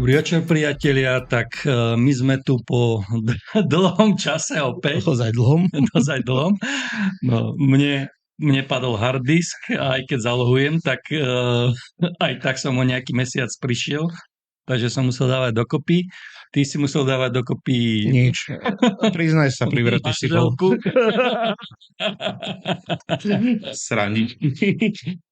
Dobrý večer, priatelia. Tak my sme tu po dlhom čase opäť. Ozaj dlhom. Dozaj dlhom. No, mne padol hard disk a aj keď zalohujem, tak aj tak som o nejaký mesiac prišiel. Takže som musel dávať dokopy. Ty si musel dávať dokopy... Nič. Priznaj sa, privretý si bol. Srandičky.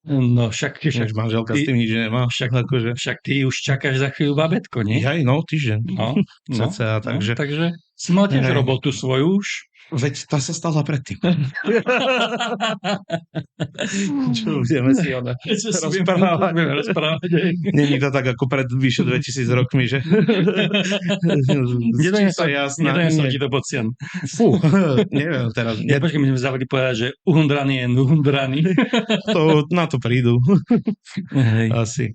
No však manželka s tým nič nemá. Však ty už čakáš za chvíľu babetko, nie? Jaj, no, týždeň. No, takže si mal tiež robotu svoju už. Veď tá sa stala predtým. Čo budeme si rozprávať. Není to tak ako pred vyše 2000 rokmi, že? Nedonesol ti to bocian. Fú, neviem teraz. Počkej, my sme zavali povedať, že uhundraný je nuhundraný. Na to prídu. Asi.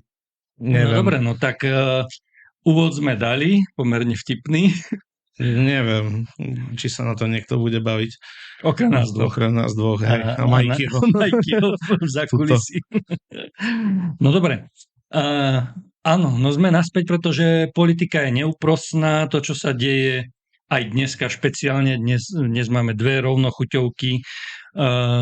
Neviem. No dobre, no tak úvod sme dali, pomerne vtipný. Neviem, či sa na to niekto bude baviť. Okrem nás dvoch. Hej. A Majkyho v zákulisí. No dobre. Áno, no sme naspäť, pretože politika je neúprosná. To, čo sa deje aj dneska špeciálne, dnes máme dve rovnochuťovky.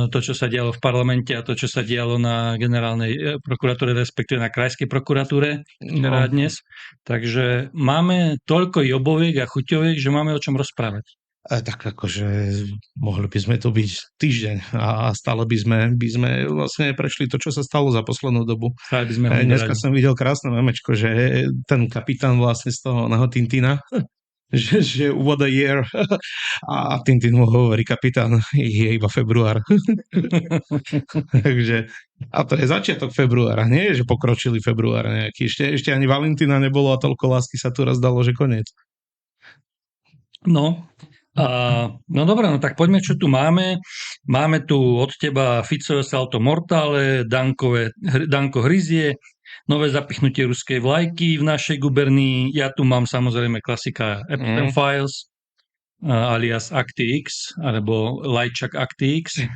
To, čo sa dialo v parlamente a to, čo sa dialo na generálnej prokuratúre, respektíve na krajskej prokuratúre dnes. Takže máme toľko joboviek a chuťoviek, že máme o čom rozprávať. Tak akože mohli by sme tu byť týždeň a stále by sme vlastne prešli to, čo sa stalo za poslednú dobu. Dneska som videl krásne memečko, že ten kapitán vlastne z toho Tintina, že what a year. A Tintin mu hovorí, kapitán, je iba február. Takže, a to je začiatok februára, nie je, že pokročili február nejaký. Ešte ani Valentína nebolo a toľko lásky sa tu raz dalo, že koniec. No dobre, no tak poďme, čo tu máme. Máme tu od teba Ficové salto mortále, Danko hryzie, nové zapichnutie ruskej vlajky v našej gubernii. Ja tu mám samozrejme klasika Epstein Files, alias ActiX, alebo Lajčak ActiX.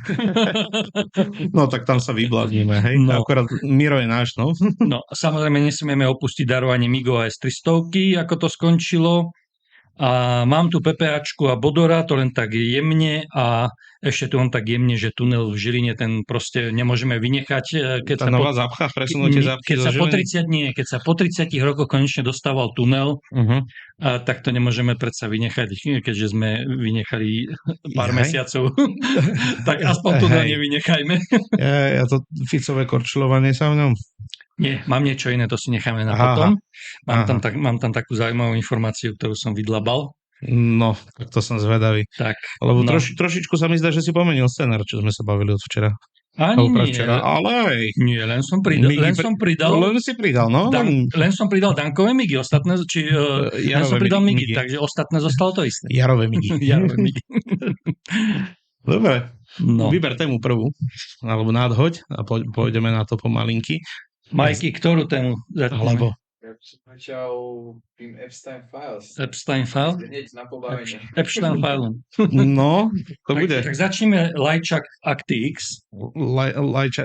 No tak tam sa vybláznime, hej? No. Akorát Miro je náš, no. No, samozrejme nesmieme opustiť darovanie Migo S-300, ako to skončilo. A mám tu PPAčku a Bodora, to len tak jemne a ešte tu on tak jemne, že tunel v Žiline, ten proste nemôžeme vynechať. Tá nová zápcha, presunutie zápchy keď sa po 30 rokoch konečne dostával tunel, tak to nemôžeme predsa vynechať, keďže sme vynechali pár mesiacov. Tak aspoň tunel nevynechajme. Ja to Ficové korčulovanie sa v ňom? Nie, mám niečo iné, to si necháme na potom. Mám tam takú zaujímavú informáciu, ktorú som vydlabal. No, tak to som zvedavý. Tak, lebo trošičku sa mi zdá, že si pomenil scenár, čo sme sa bavili od včera. Ani nie. Ale nie, len som pridal. Len si pridal, no. Len som pridal Dankové migy, ostatné, len som pridal migy, takže ostatné zostalo to isté. Jarové migy. Dobre, no. Vyber tému prvú, alebo nadhoď a pôjdeme na to pomalinky. Majky, ktorú tému? Alebo ja by som začal tým Epstein Files. Epstein Files? Hneď na pobavenie. Epstein Files. No, to bude. Tak začneme Lajčak ActiX.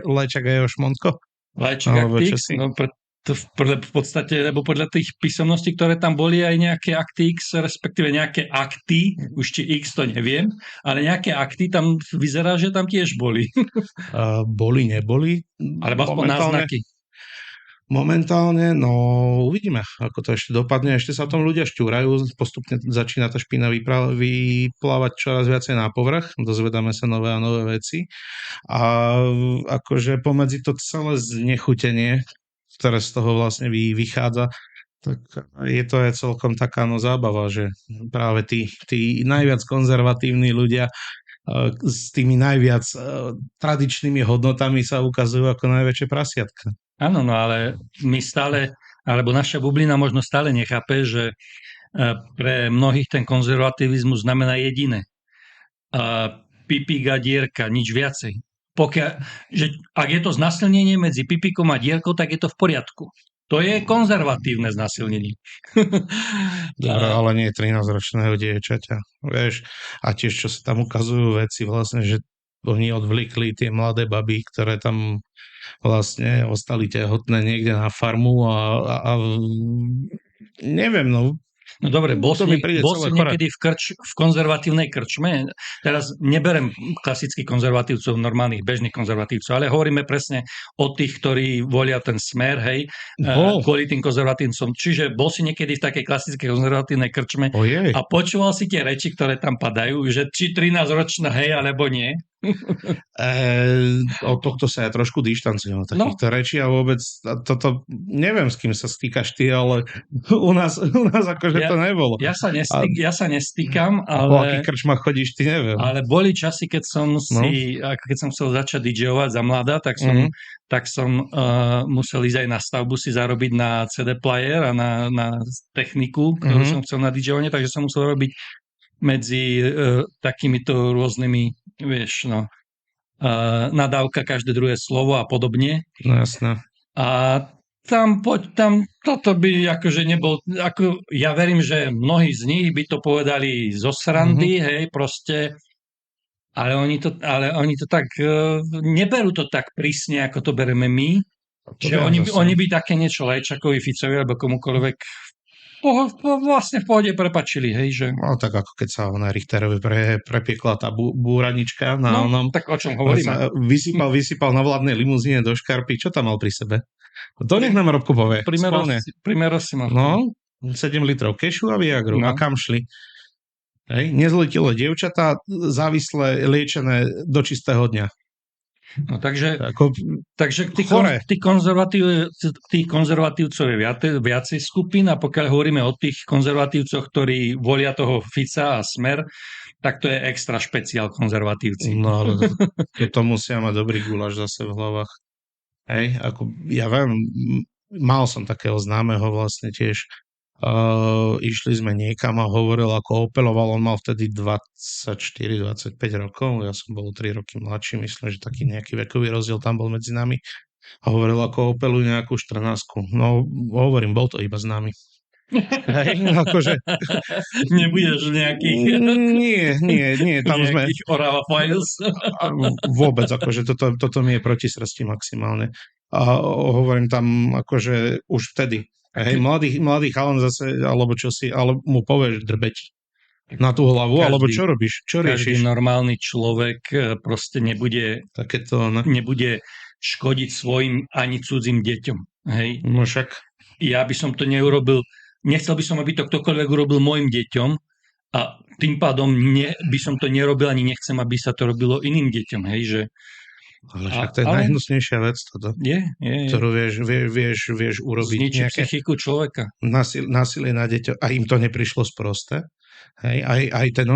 Lajčak a jeho šmonsko? Lajčak ActiX. No, v podstate, lebo podľa tých písomností, ktoré tam boli, aj nejaké ActiX, respektíve nejaké akty, už či X to neviem, ale nejaké akty tam vyzerá, že tam tiež boli. Boli, neboli. Alebo aspoň náznaky. Momentálne, no uvidíme, ako to ešte dopadne. Ešte sa o tom ľudia šťúrajú, postupne začína tá špina vyplávať čoraz viacej na povrch, dozvedáme sa nové a nové veci. A akože pomedzi to celé znechutenie, ktoré z toho vlastne vychádza, tak je to aj celkom taká zábava, že práve tí najviac konzervatívni ľudia s tými najviac tradičnými hodnotami sa ukazujú ako najväčšie prasiatka. Áno, no ale my stále, alebo naša bublina možno stále nechápe, že pre mnohých ten konzervativizmus znamená jediné. Pipík a dierka, nič viacej. Ak je to znasilnenie medzi pipikom a dierkou, tak je to v poriadku. To je konzervatívne znasilnenie. Dobre, ale nie 13-ročného dievčaťa. Vieš, a tiež, čo sa tam ukazujú veci vlastne, že oni odvlikli tie mladé baby, ktoré tam vlastne ostali tehotné niekde na farmu a Neviem, no. No dobre, bol To si, mi príde bol celé si chore. niekedy v konzervatívnej krčme? Teraz neberem klasických konzervatívcov, normálnych bežných konzervatívcov, ale hovoríme presne o tých, ktorí volia ten Smer, hej, Bol. kvôli tým konzervatívcom. Čiže bol si niekedy v takej klasickej konzervatívnej krčme Ojej. a počúval si tie reči, ktoré tam padajú, že či 13-ročná, hej, alebo nie? Od tohto sa ja trošku dištancujem od takýchto rečí a vôbec toto, neviem, s kým sa stýkaš ty, ale u nás akože to nebolo. Ja sa nestýkam, Po akých krčmách chodíš, ty neviem. ale boli časy, keď som keď som chcel začať DJovať za mladá, tak som musel ísť aj na stavbu si zarobiť na CD player a na techniku, ktorú som chcel na DJovanie, takže som musel robiť medzi takýmito rôznymi, vieš, nadávka každé druhé slovo a podobne. No jasné. A tam toto by akože nebol, ako ja verím, že mnohí z nich by to povedali zo srandy, hej, proste, ale oni to tak, neberú to tak prísne, ako to bereme my, že oni by také niečo Lajčakovi, Ficovi alebo komukoľvek vlastne v pohode prepačili, hej, že... No tak ako keď sa na Richterovi prepiekla tá búranička na onom... tak o čom hovoríme? Vysypal na vládnej limuzíne do škarpy, čo tam mal pri sebe? To nech nám Robko povie. Primero si mal. No, 7 litrov kešu a Viagru. A kam šli? Hej, nezletilo dievčatá, závislé, liečené do čistého dňa. No takže tých konzervatívcov je viacej skupín a pokiaľ hovoríme o tých konzervatívcoch, ktorí volia toho Fica a Smer, tak to je extra špeciál konzervatívci. No, to musia mať dobrý guláš zase v hlavách. Hej, ako ja viem, mal som takého známeho vlastne tiež. Išli sme niekam a hovoril, ako opeloval, on mal vtedy 24-25 rokov, ja som bol 3 roky mladší, myslím, že taký nejaký vekový rozdiel tam bol medzi nami a hovoril, ako opeluje nejakú 14. No, hovorím, bol to iba známy. Hej, akože... Nebudeš nejakých... Nie, tam sme... Nejakých Orava Files. Vôbec, akože toto mi je proti srsti maximálne. A hovorím tam, akože už vtedy. Hej, mladý chalan zase, alebo čo si, ale mu povieš drbeť na tú hlavu, alebo čo robíš? Čo riešiš? Každý normálny človek proste nebude škodiť svojim ani cudzím deťom. Hej? No však. Ja by som to neurobil, nechcel by som, aby to ktokoľvek urobil mojim deťom a tým pádom by som to nerobil, ani nechcem, aby sa to robilo iným deťom. Hej, že ale však to je najhnusnejšia vec toto. Ktorú vieš urobiť. Zničiť psychiku človeka. Násilie na deťo a im to neprišlo sprosté. Hej, aj ten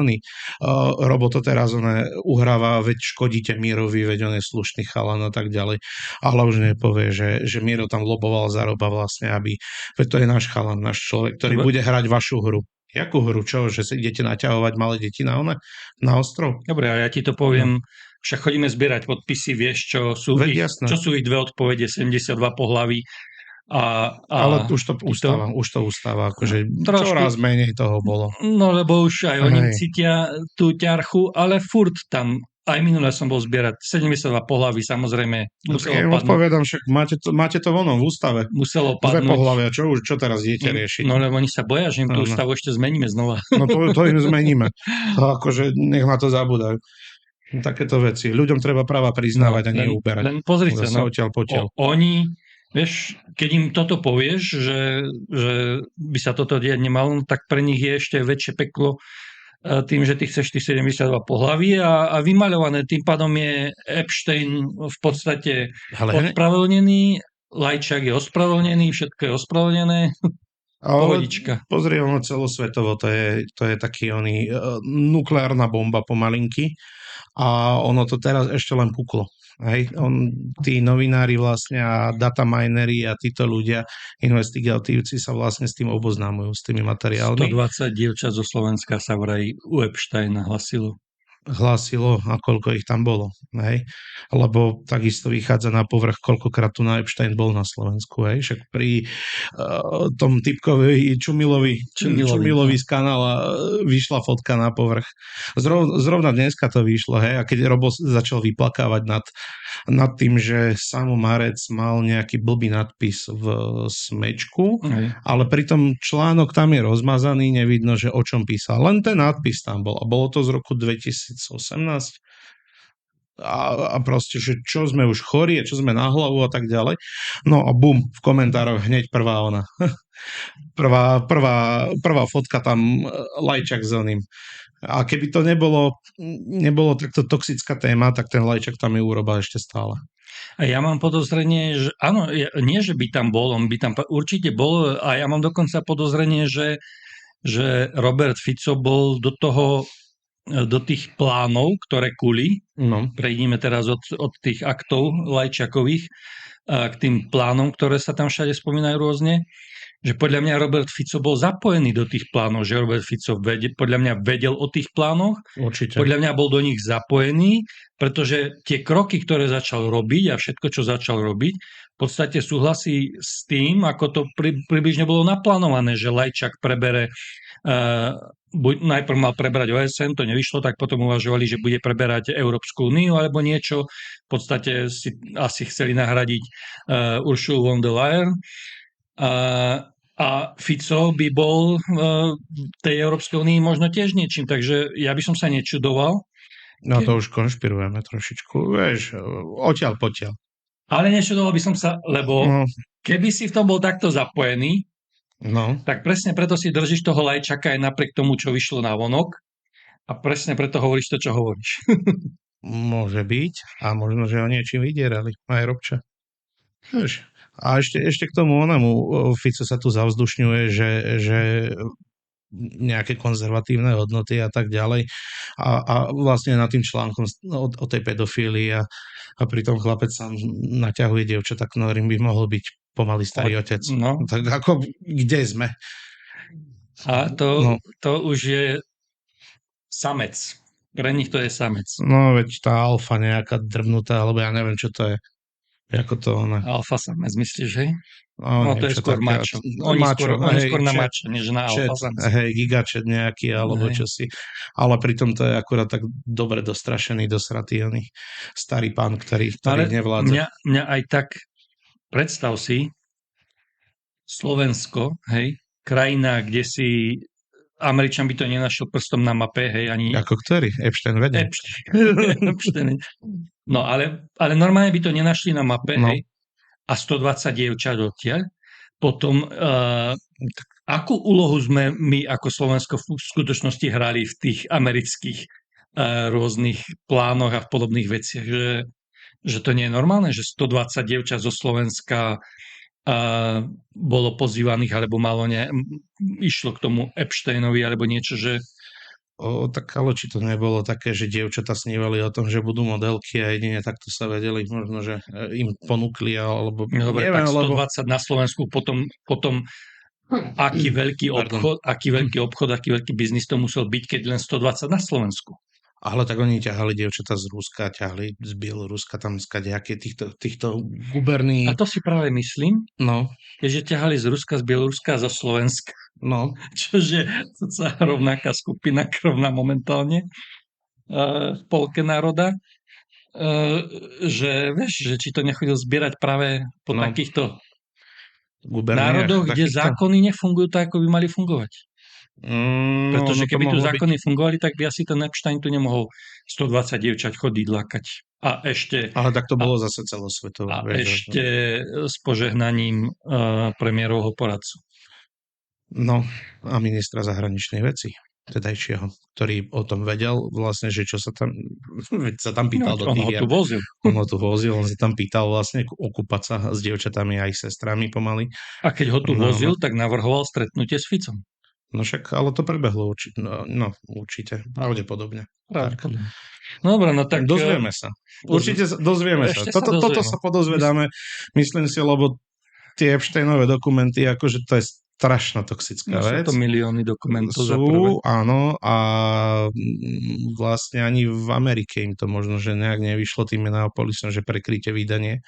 Robo to teraz uhráva, veď škodíte Mírovi, veď on je slušný chalan a tak ďalej. Ale už nepovie, že Míro tam loboval za Roba vlastne, veď to je náš chalan, náš človek, ktorý bude hrať vašu hru. Jakú hru? Čo? Že si idete naťahovať malé deti na ostrov? Dobre, a ja ti to poviem, však chodíme zbierať podpisy, vieš, čo sú ich dve odpovede, 72 pohlaví. Ale už to ustáva, akože čoraz menej toho bolo. No, lebo už aj oni cítia tú ťarchu, ale furt tam, aj minule som bol zbierať 72 pohlaví, samozrejme muselo padnúť. Odpovedám, však máte to vonom v ústave. Muselo padnúť. Dve pohlavia, čo teraz idete riešiť? No, lebo oni sa boja, že im tú ústavu ešte zmeníme znova. No to im zmeníme. Akože nech na to zabúdajú. Takéto veci. Ľuďom treba práva priznávať a nie uberať. Len pozri sa, oni, vieš, keď im toto povieš, že by sa toto diať nemalo, tak pre nich je ešte väčšie peklo tým, že ty chceš tých 72 pohlaví a vymaľované. Tým pádom je Epstein v podstate ospravedlnený, Lajčák je ospravedlnený, všetko je ospravedlnené. Pohodička. Pozri, ono celosvetovo, to je taký nukleárna bomba pomalinky a ono to teraz ešte len puklo. Hej? Tí novinári vlastne a dataminery a títo ľudia, investigatívci sa vlastne s tým oboznámujú, s tými materiálmi. 120 dievčat zo Slovenska sa vraj u Epsteina hlasilo. hlásilo a koľko ich tam bolo. Hej? Lebo takisto vychádza na povrch, koľkokrát tu na Epstein bol na Slovensku. Hej? Však pri tom typkovi Čumilovi z kanála vyšla fotka na povrch. Zrovna dneska to vyšlo. Hej? A keď Robo začal vyplakávať nad tým, že Samo Marec mal nejaký blbý nadpis v smečku, ale pritom článok tam je rozmazaný, nevidno, že o čom písal. Len ten nadpis tam bol. A bolo to z roku 2018. A proste, že čo sme už chorí, čo sme na hlavu a tak ďalej. No a bum, v komentároch hneď prvá ona. prvá fotka tam Lajčák s oným. A keby to nebolo takto toxická téma, tak ten Lajčák tam je uroba ešte stále. A ja mám podozrenie, že áno, nie, že by tam bol, on by tam určite bol, a ja mám dokonca podozrenie, že Robert Fico bol do tých plánov, ktoré kuli. No. Prejdeme teraz od tých aktov Lajčakových k tým plánom, ktoré sa tam všade spomínajú rôzne, že podľa mňa Robert Fico bol zapojený do tých plánov, že Robert Fico podľa mňa vedel o tých plánoch, Určite. podľa mňa bol do nich zapojený, pretože tie kroky, ktoré začal robiť a všetko, čo začal robiť, v podstate súhlasí s tým, ako to približne bolo naplánované, že Lajčák prebere najprv mal prebrať OSN, to nevyšlo, tak potom uvažovali, že bude preberať Európsku úniu alebo niečo. V podstate si asi chceli nahradiť Ursulu von der Leyen. A Fico by bol v tej Európskej únii možno tiež niečím, takže ja by som sa nečudoval. No to už konšpirujeme trošičku, vieš, odtiaľ potiaľ. Ale nečudoval by som sa, lebo keby si v tom bol takto zapojený, tak presne preto si držíš toho Lajčaka aj napriek tomu, čo vyšlo na vonok, a presne preto hovoríš to, čo hovoríš. Môže byť, a možno, že ho niečím vydierali, aj Robča. A ešte k tomu onemu, Fico sa tu zavzdušňuje, že nejaké konzervatívne hodnoty a tak ďalej. A vlastne nad tým článkom o tej pedofílii a pritom chlapec sa naťahuje dievčatá, ktorým by mohol byť pomaly starý otec. No. Tak ako, kde sme? A to už je samec. Pre nich to je samec. No veď tá alfa nejaká drbnutá, alebo ja neviem, čo to je. Ako to ona? Alfa samec, myslíš, hej? No to je skôr mačo. Oni skôr na mačo, než na alfa samec. Hej, gigačet nejaký, alebo čosi. Ale pritom to je akurát tak dobre dostrašený, dosratý oný starý pán, ktorý nevládza. Mňa aj tak, predstav si, Slovensko, hej, krajina, kde si Američan by to nenašiel prstom na mape, hej, ani... Ako ktorý? Epstein vedel. Epstein. No, ale normálne by to nenašli na mape, hej, a 120 dievčat odtiaľ. Potom, akú úlohu sme my ako Slovensko v skutočnosti hrali v tých amerických rôznych plánoch a v podobných veciach, že to nie je normálne, že 120 dievčat zo Slovenska bolo pozývaných, alebo išlo k tomu Epsteinovi, alebo niečo, že... Tak ale či to nebolo také, že dievčatá snívali o tom, že budú modelky a jedine takto sa vedeli, možno, že im ponúkli, alebo... Dobre, neviem, tak 120 na Slovensku, potom aký veľký obchod, aký veľký biznis to musel byť, keď len 120 na Slovensku. Ale tak oni ťahali dievčatá z Ruska, ťahali z Bieloruska, tam skadejaké týchto guberní. A to si práve myslím, že ťahali z Ruska, z Bieloruska a zo Slovenska. No. Čože sa rovnaká skupina krvná momentálne v polke národa. Že vieš, že či to nechodil zbierať práve po takýchto národoch, kde zákony nefungujú tak, ako by mali fungovať. Pretože keby tu zákony fungovali, tak by asi ten Epstein tu nemohol 120 dievčat chodiť lakať. A ešte... Ale tak to bolo zase celosvetové. A ešte s požehnaním premiérovho poradcu. No, a ministra zahraničnej veci tedajšieho, ktorý o tom vedel vlastne, že čo sa tam pýtal do tých... On ho tu vozil, on sa tam pýtal vlastne okúpať sa s dievčatami a ich sestrami pomaly. A keď ho tu vozil, tak navrhoval stretnutie s Ficom. No však, ale to prebehlo určite. No, určite. Pravdepodobne. No dobre, no tak... Dozvieme sa. Určite dozvieme sa. Toto sa podozvedáme, myslím si, lebo tie Epsteinové dokumenty, akože to je strašná toxická No, sú vec. to milióny dokumentov za prvé. Sú, áno, a vlastne ani v Amerike im to možno, že nejak nevyšlo tým Minneapolisom, že prekryte vydanie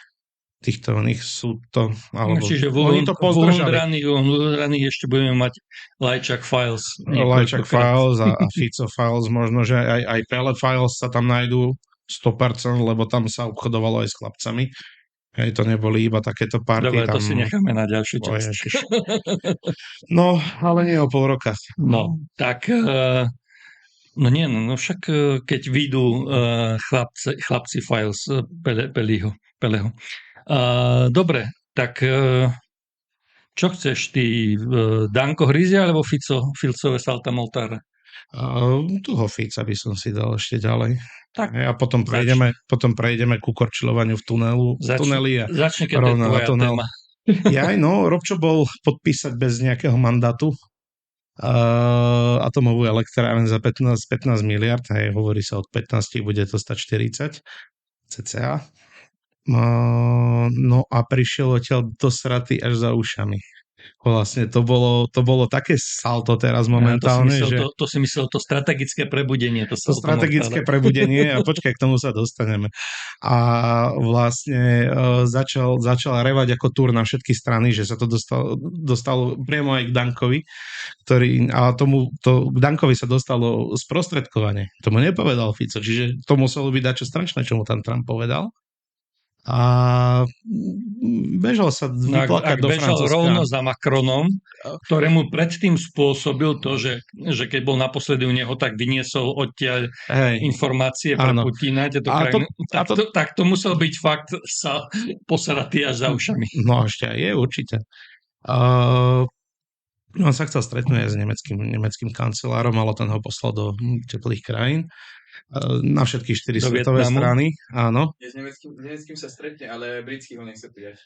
týchto oných sú to, alebo Čiže oni to pozdržali. v Undrani ešte budeme mať Lajčak Files Lajčak niekoľkokrát. Files a Fico Files, možno, že aj Pele Files sa tam nájdú 100%, lebo tam sa obchodovalo aj s chlapcami. Hej, to neboli iba takéto party. Dobre, to tam... si necháme na ďalšiu časť. No, ale nie o pol roka. No, tak... No nie, no však keď vyjdú chlapci Files Peleho. Dobre, tak čo chceš ty? Danko Hryzia alebo Filcové Saltamoltáre? Toho Fica by som si dal ešte ďalej. Tak, a potom prejdeme ku korčilovaniu v tuneli a začne, keď rovno je na tvoja tunel. téma. Robčo bol podpísať bez nejakého mandátu atomovú elektráreň za 15 miliard. Hej, hovorí sa od 15, bude to stať 40 cca. No a prišiel odtiaľ dosratý až za ušami. Vlastne to bolo také salto teraz momentálne, to si myslel to strategické prebudenie. To strategické prebudenie a počkaj, k tomu sa dostaneme. A vlastne začal revať ako túr na všetky strany, že sa to dostalo priamo aj k Dankovi, k Dankovi sa dostalo sprostredkovanie. Tomu nepovedal Fico, čiže to muselo byť dačo strašné, čo mu tam Trump povedal. A bežal sa vyplakať do Francúzska. Bežal rovno za Macronom, ktorému predtým spôsobil to, že keď bol naposledy u neho, tak vyniesol odtiaľ informácie pre Putina. Tak to musel byť fakt sa posaratý až za ušami. No ešte aj je, určite. On sa chcel stretnúť aj s nemeckým kancelárom, ale ten ho poslal do teplých krajín. Na všetky 4 svetové strany, áno. S nemeckým sa stretne, ale britský ho nechce prijať.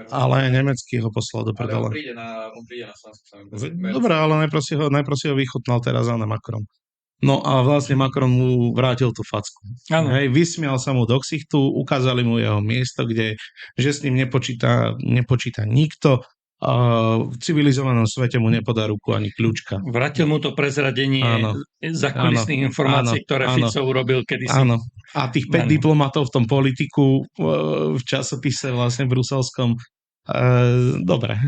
Ale nemecký ho poslal do prdele. Ale on príde na Slovensku. Dobre, ale najprv si ho vychutnal teraz na Macron. No a vlastne Macron mu vrátil tú facku. Hej, vysmial sa mu do ksichtu, ukázali mu jeho miesto, že s ním nepočíta nikto. V civilizovanom svete mu nepodá ruku ani kľúčka. Vrátil mu to prezradenie zákulisných informácií, ktoré Fico urobil kedysi. Áno. A tých 5 diplomatov v tom politiku v časopise vlastne bruselskom. Dobre.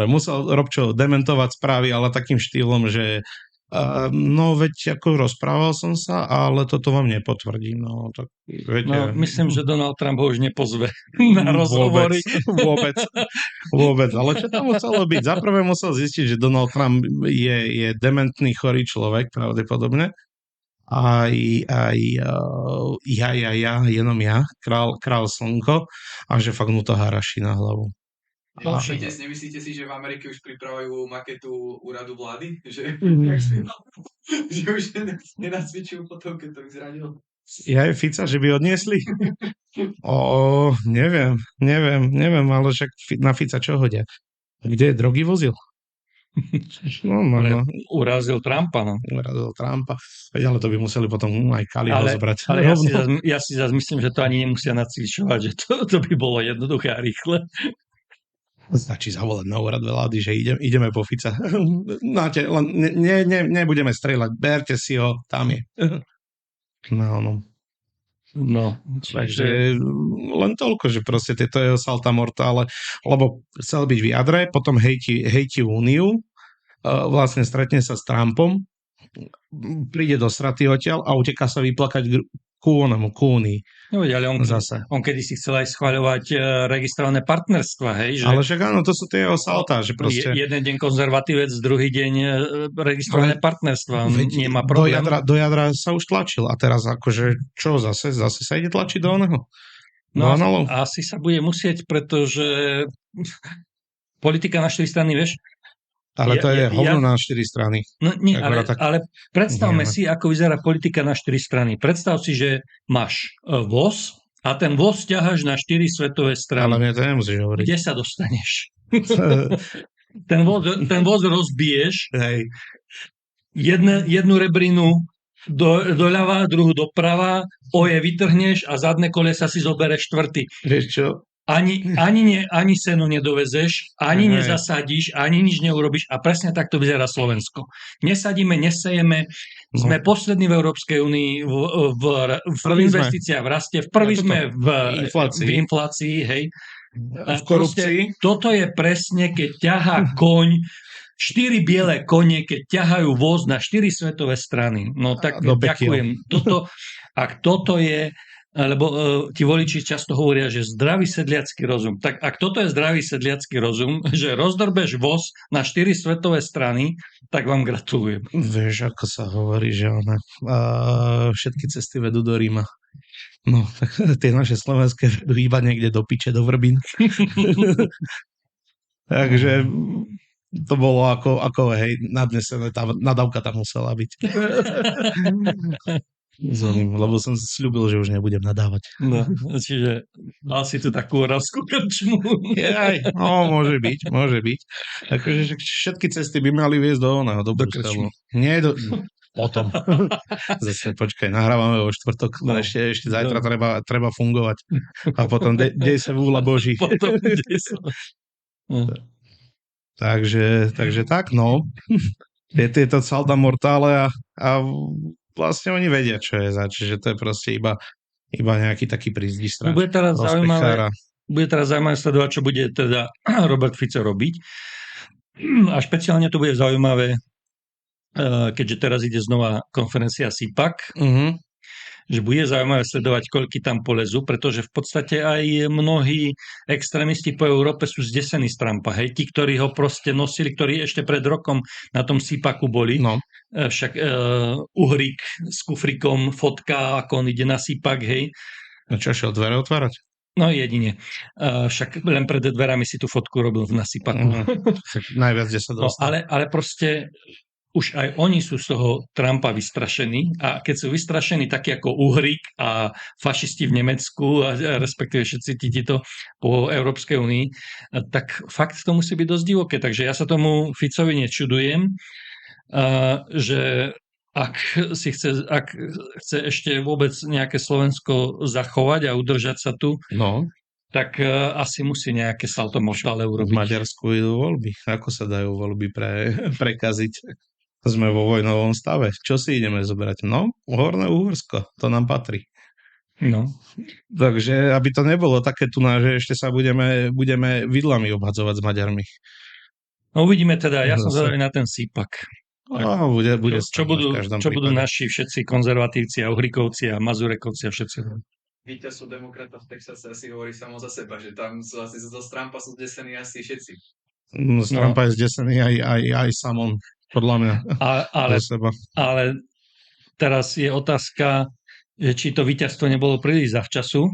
Musel Robčo dementovať správy, ale takým štýlom, že veď ako rozprával som sa, ale toto vám nepotvrdím. No, tak, viete, myslím, že Donald Trump ho už nepozve na rozhovory. Vôbec. Ale čo tam muselo byť? Zaprvé musel zistiť, že Donald Trump je dementný, chorý človek, pravdepodobne. Jenom ja, král slnko, a že fakt mu to haraší na hlavu. Nemyslíte si, že v Amerike už pripravujú maketu úradu vlády? Že už nenacvičujú potom, keď to vyzradil? Ja je Fica, že by odniesli? Neviem, ale však na Fica čo hodia? Kde drogy vozil? No. Urazil Trumpa, no. Urazil Trumpa. Ale to by museli potom aj Kaliho zobrať. Ale ja si zase myslím, že to ani nemusia nacvičovať, že to by bolo jednoduché a rýchle. Stačí zavolať na úrad vlády, že ideme po Fica. Nebudeme strieľať, berte si ho, tam je. No, takže len toľko, že proste tieto jeho salta mortále, lebo chcel byť v jadre, potom hejti Úniu, vlastne stretne sa s Trumpom, príde do straty odtiaľ a uteká sa vyplakať ku Únii. No, ale on kedysi chcel aj schvaľovať registrované partnerstva, hej? Ale však áno, to sú tie jeho saltá, že proste... Jeden deň konzervatívec, druhý deň registrované partnerstva, on nemá problém. Do jadra sa už tlačil a teraz akože, čo zase sa ide tlačiť do oného? No asi sa bude musieť, pretože politika na 4 strany, vieš? Ale to je hovno na 4 strany. No nie, ale predstavme si, ako vyzerá politika na 4 strany. Predstav si, že máš voz a ten voz ťaháš na 4 svetové strany. Ale mne to nemusíš hovoriť. Kde sa dostaneš? ten voz rozbiješ, jednu rebrinu doľava, druhú doprava, vytrhneš a zadné kolesa si zoberieš štvrtý. Vieš čo? ani seno nedovezeš, ani Hej. nezasadíš, ani nič neurobiš a presne takto vyzerá Slovensko. Nesadíme, nesejeme, sme poslední v Európskej únii v Prví sme. investíciách v raste, prví sme v inflácii, hej. V korupcii. Toto je presne, keď ťahá koň, 4 biele kone, keď ťahajú voz na 4 svetové strany. No tak ďakujem. Ak toto je, lebo ti voliči často hovoria, že zdravý sedliacky rozum. Tak ak toto je zdravý sedliacky rozum, že rozdrbeš voz na 4 svetové strany, tak vám gratulujem. Vieš, ako sa hovorí, že všetky cesty vedú do Ríma. No, tak tie naše slovenské vedú iba niekde do piče, do Vrbín. Takže to bolo ako hej, nadnesené, tá nadávka tam musela byť. Lebo som sľúbil, že už nebudem nadávať. No, čiže mal si tu takú oravskú krčmu. No, môže byť. Takže všetky cesty by mali viesť do Bruselu. Nie potom. Zase počkaj, nahrávame vo štvrtok, no, ešte zajtra treba fungovať. A potom dej sa vôľa Boží. Takže tak, no. Tieto salda mortále a vlastne oni vedia, čo je zač, že to je proste iba nejaký taký prízdistrač. Bude teraz zaujímavé sledovať, čo bude teda Robert Fico robiť. A špeciálne to bude zaujímavé, keďže teraz ide znova konferencia CPAC, že bude zaujímavé sledovať, koľky tam polezú, pretože v podstate aj mnohí extrémisti po Európe sú zdesení z Trumpa. Hej? Tí, ktorí ho proste nosili, ktorí ešte pred rokom na tom CPACu boli. No. Však Uhrík s kufrikom, fotka, ako on ide na CPAC, hej. A čo, šiel dvere otvárať? No jedine. Však len pred dverami si tú fotku robil na CPACu. Najviac, kde sa dostal. No, ale proste už aj oni sú z toho Trumpa vystrašení a keď sú vystrašení takí ako Uhrík a fašisti v Nemecku, a respektíve všetci títo po Európskej únii, tak fakt to musí byť dosť divoké. Takže ja sa tomu Ficovi nečudujem, že ak chce ešte vôbec nejaké Slovensko zachovať a udržať sa tu, tak asi musí nejaké salto mortále urobiť. V Maďarsku idú voľby. Ako sa dajú voľby prekaziť? Sme vo vojnovom stave. Čo si ideme zoberať? No, Horné Uhorsko. To nám patrí. No. Takže, aby to nebolo také tu, že ešte sa budeme vidlami obhadzovať s Maďarmi. No uvidíme teda. Ja som zvedavý na ten CPAC. Bude čo budú naši všetci konzervatívci a Uhrikovci a Mazurekovci a všetci. Víťazstvo demokrata v Texase asi hovorí samo za seba, že tam sú asi zo Trumpa sú zdesení asi všetci. Z Trumpa je zdesený aj Samon, podľa mňa. Ale teraz je otázka, či to víťazstvo nebolo príliš zavčasu,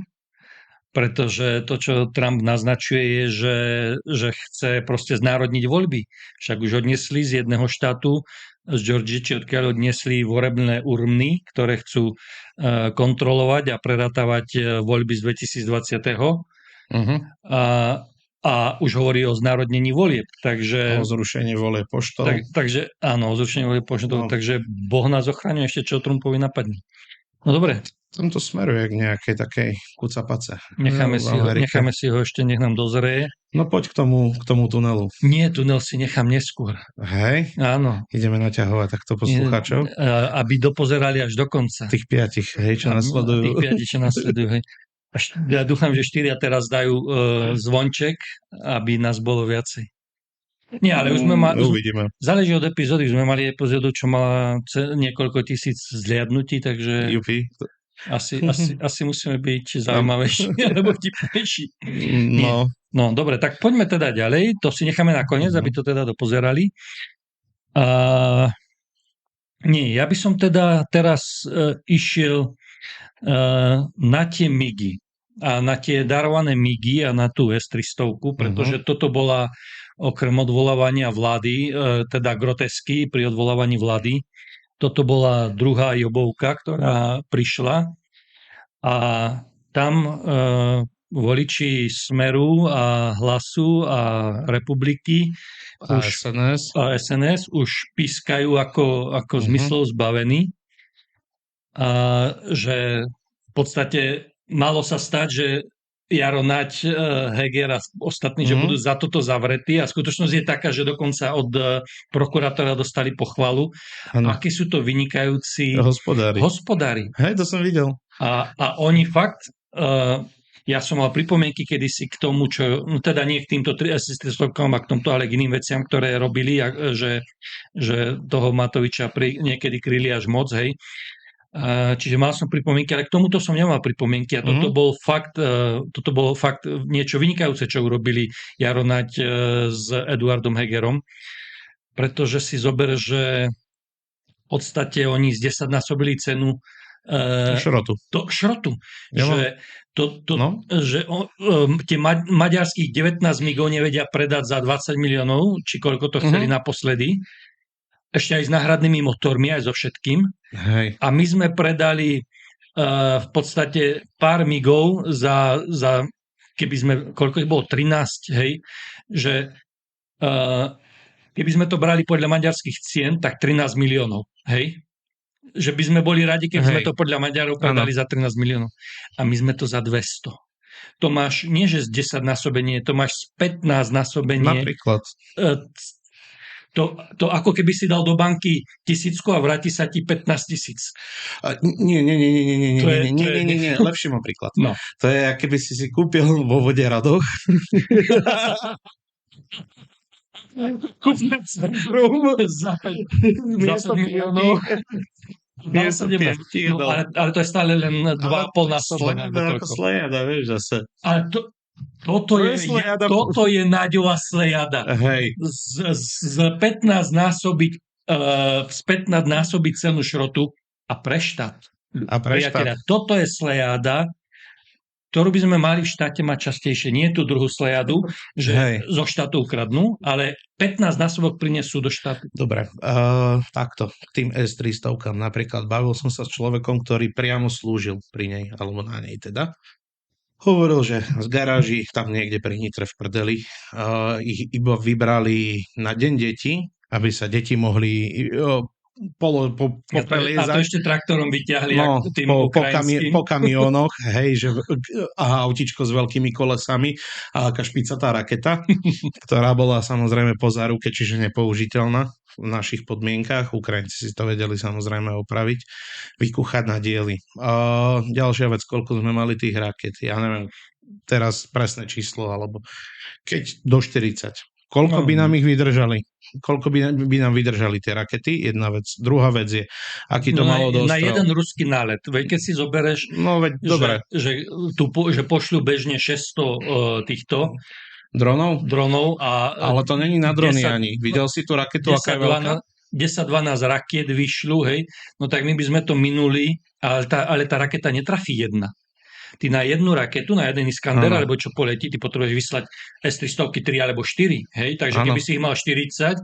pretože to, čo Trump naznačuje, je, že chce proste znárodniť voľby. Však už odniesli z jedného štátu, z Georgie, či odkiaľ odniesli volebné urny, ktoré chcú kontrolovať a prerátavať voľby z 2020. A už hovorí o znárodnení volieb. Takže, o zrušení volieb poštov. Takže áno, o zrušení volieb poštov. Takže Boh nás ochraňuje ešte, čo Trumpovi napadne. No dobre. Tam to smeruje k nejakej takej kucapace. Necháme si ho ešte, nech nám dozrie. No poď k tomu tunelu. Nie, tunel si nechám neskôr. Hej? Áno. Ideme naťahovať takto poslucháčov. Aby dopozerali až do konca. Tých 5, hej, čo nasledujú. Tých 5, čo nasledujú, hej. Ja dúfam, že 4 teraz dajú zvonček, aby nás bolo viacej. Nie, ale už sme mali... Uvidíme. Záleží od epizódy. Už sme mali epizódu, čo mala niekoľko tisíc zliadnutí, takže... Jupi. Asi musíme byť zaujímavejší, alebo vtipnejší. No, dobre, tak poďme teda ďalej. To si necháme na koniec, aby to teda dopozerali. Nie, ja by som teda teraz išiel na tie migy a na tie darované migy a na tú S-300, pretože toto bola okrem odvolávania vlády, teda grotesky pri odvolávaní vlády, toto bola druhá jobovka, ktorá prišla a tam voliči Smeru a Hlasu a Republiky a SNS už pískajú ako zmyslov zbavení. A že v podstate malo sa stať, že Jaro Naď, Heger a ostatní, že budú za toto zavretí a skutočnosť je taká, že dokonca od prokurátora dostali pochvalu. Akí sú to vynikajúci hospodári. Hej, to som videl. A oni fakt, ja som mal pripomienky kedysi k tomu, čo, no teda nie k týmto asistentkom a k tomto, ale k iným veciam, ktoré robili, že toho Matoviča niekedy kryli až moc, hej. Čiže mal som pripomienky, ale k tomuto som nemal pripomienky a toto bol fakt niečo vynikajúce, čo urobili Jaro Naď s Eduardom Hegerom, pretože si zober, že v podstate oni z 10-násobili cenu šrotu. Že tie maďarských 19 migov nevedia predať za 20 miliónov, či koľko to chceli naposledy. Ešte aj s náhradnými motormi, aj so všetkým. Hej. A my sme predali v podstate pár migov za keby sme, koľko ich bolo, 13, hej, že keby sme to brali podľa maďarských cien, tak 13 miliónov, hej. Že by sme boli radi, keď sme to podľa Maďarov predali za 13 miliónov. A my sme to za 200. To máš, nie že z 10 násobenie, to máš z 15 násobenie. Napríklad. To ako keby si dal do banky 1000 a vráti sa ti 15 000. Nie, lepší mám príklad. No. To je, keby si kúpil vo Vode Radoch. Kúpne centrum za 5 miliónov. Ale to je stále len 2,5 násobenia. Ale toto je Naďová slejada. Hej. Z 15 násobiť cenu šrotu a pre štát. Priateľa, toto je slejada, ktorú by sme mali v štáte mať častejšie. Nie tú druhú slejadu, že zo štátu ukradnú, ale 15 násobok prinesú do štátu. Dobre, takto, k tým S-300 napríklad. Bavil som sa s človekom, ktorý priamo slúžil pri nej, alebo na nej teda. Hovoril, že z garáží tam niekde pri Nitre v Prdeli ich iba vybrali na deň detí, aby sa deti mohli A to ešte traktorom vyťahli tým ukrajinským. Po kamionoch, hej, že autičko s veľkými kolesami a aká špicatá raketa, ktorá bola samozrejme po záruke, čiže nepoužiteľná v našich podmienkách. Ukrajinci si to vedeli samozrejme opraviť, vykúchať na diely. Ďalšia vec, koľko sme mali tých raket, ja neviem teraz presné číslo, alebo keď do 40. Koľko by nám ich vydržali? Koľko by nám vydržali tie rakety? Jedna vec. Druhá vec je, aký to malo dostrel. Na jeden ruský nálet. Veď keď si zoberieš, že pošľú bežne 600 týchto dronov, ale to není na drony 10, ani. Videl si tú raketu, aká je veľká? 10-12 rakiet vyšľú, hej, no tak my by sme to minuli, ale tá raketa netrafí jedna. Ty na jednu raketu, na jeden Iskander, alebo čo poletí, ty potrebuješ vyslať S-300 3 alebo 4, hej, takže keby si ich mal 40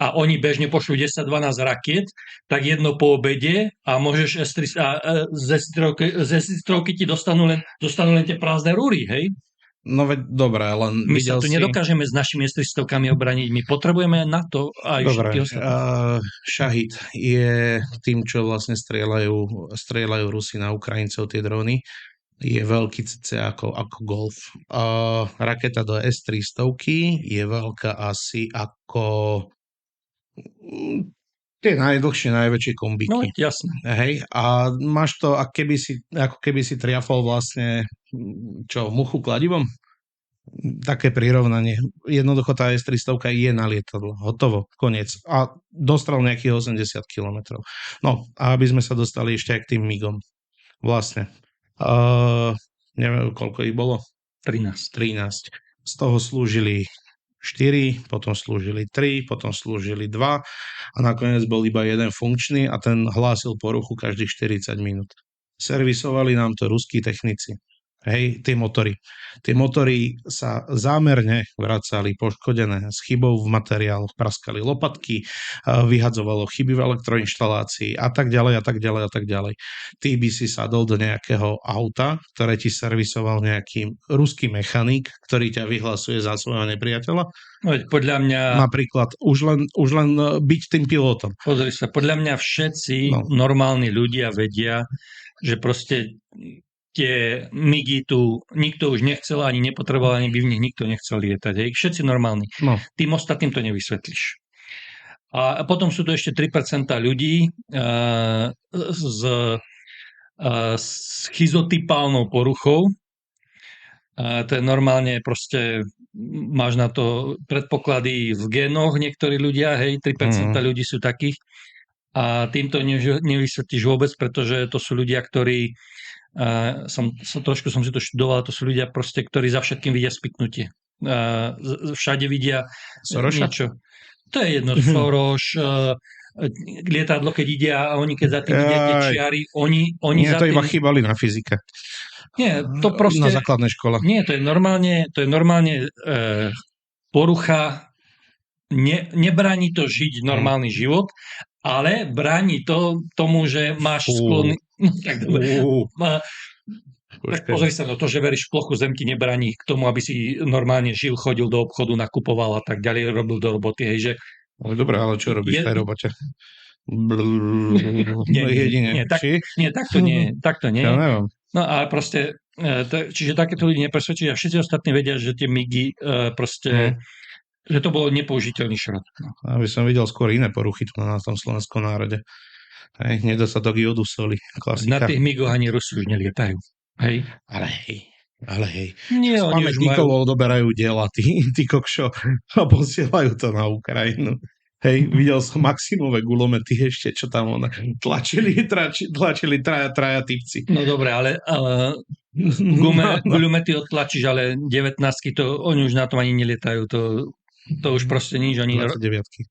a oni bežne pošlú 10-12 rakiet, tak jedno po obede a môžeš z S-3 ti dostanú len tie prázdne rúry, hej. No veď dobré, len my sa tu nedokážeme s našimi S-300 obraniť, my potrebujeme na to aj všetky ostatné. Šahid je tým, čo vlastne strieľajú Rusi na Ukrajincov tie dróny. Je veľký cca ako Golf. Raketa do S-300 je veľká asi ako tie najdlhšie, najväčšie kombíky. No, jasné. Hej, a máš to, ako keby si triafol vlastne muchu kladivom? Také prirovnanie. Jednoducho tá S-300 je na lietadlo. Hotovo, koniec. A dostrel nejakých 80 km. No, a aby sme sa dostali ešte aj k tým migom. Vlastne. Neviem, koľko ich bolo? 13. Z toho slúžili 4, potom slúžili 3, potom slúžili 2 a nakoniec bol iba jeden funkčný a ten hlásil poruchu každých 40 minút. Servisovali nám to ruskí technici. Hej, tie motory. Tie motory sa zámerne vracali poškodené s chybou v materiáloch, praskali lopatky, vyhadzovalo chyby v elektroinštalácii a tak ďalej. Ty by si sadol do nejakého auta, ktoré ti servisoval nejaký ruský mechanik, ktorý ťa vyhlasuje za svojho nepriateľa. Podľa mňa... Napríklad už len byť tým pilotom. Pozri sa, podľa mňa všetci normálni ľudia vedia, že proste tie migy tu nikto už nechcel, ani nepotreboval, ani by v nich nikto nechcel lietať. Hej. Všetci normálni. No. Tým ostatným to nevysvetlíš. A potom sú to ešte 3% ľudí s schizotypálnou poruchou. To je normálne proste, máš na to predpoklady v génoch niektorí ľudia, hej, 3% ľudí sú takých. A týmto nevysvetlíš vôbec, pretože to sú ľudia, ktorí, trošku som si to študoval, to sú ľudia proste, ktorí za všetkým vidia spiknutie. Všade vidia Soroša? niečo. To je jedno, Soros, lietadlo, keď ide a oni keď za tým vidia tie čiary, oni Nie, za to tým... iba chýbali na fyzike. Nie, to proste... Na základnej škole. Nie, to je normálne porucha, nebráni to žiť normálny život, ale bráni to tomu, že máš sklony... No, tak dobre. Tak pozri sa na to, že veríš v plochu, zem ti nebráni k tomu, aby si normálne žil, chodil do obchodu, nakupoval a tak ďalej, robil do roboty, hej, že... Ale dobre, ale čo robíš v tej robote? Nie, takto nie. Ja neviem. No ale proste, čiže takéto ľudí nepresvedčí a všetci ostatní vedia, že tie migy proste, že to bolo nepoužiteľný šrot. No. Aby som videl skôr iné poruchy tu na tom slovenskom národe. Hej, nedostatok jodu soli. Klasika. Na tých migoch ani Rusi už nelietajú. Hej. Ale hej. Nie, Z pamätníkov odoberajú diela, tí kokšo a posielajú to na Ukrajinu. Hej, videl som Maximové gulomety ešte, čo tam tlačili traja typci. No dobre, ale gulomety odtlačíš, ale 19-ky, to oni už na tom ani nelietajú, to už proste nič. 29-ky.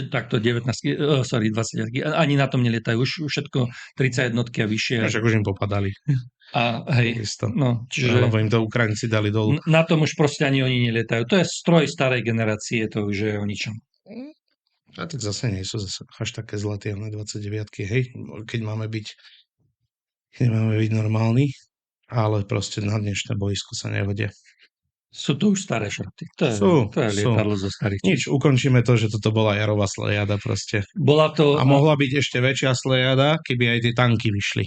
Takto 19-ky, 20-ky, ani na tom nelietajú, už všetko 31-ky a vyššie. Však už im popadali. A hej, no, čiže... Lebo im to Ukrajinci dali dolu. Na tom už proste ani oni nelietajú. To je stroj starej generácie, to už je o ničom. A tak zase nie sú až také zlaté, ale 29-ky, hej, keď máme byť normálni, ale proste na dnešné boisko sa nevedia. Sú to už staré šroty. To je lietadlo zo starých. Nič, ukončíme to, že toto bola jarová slejada proste. Bola to... A mohla byť ešte väčšia slejada, keby aj tie tanky vyšli.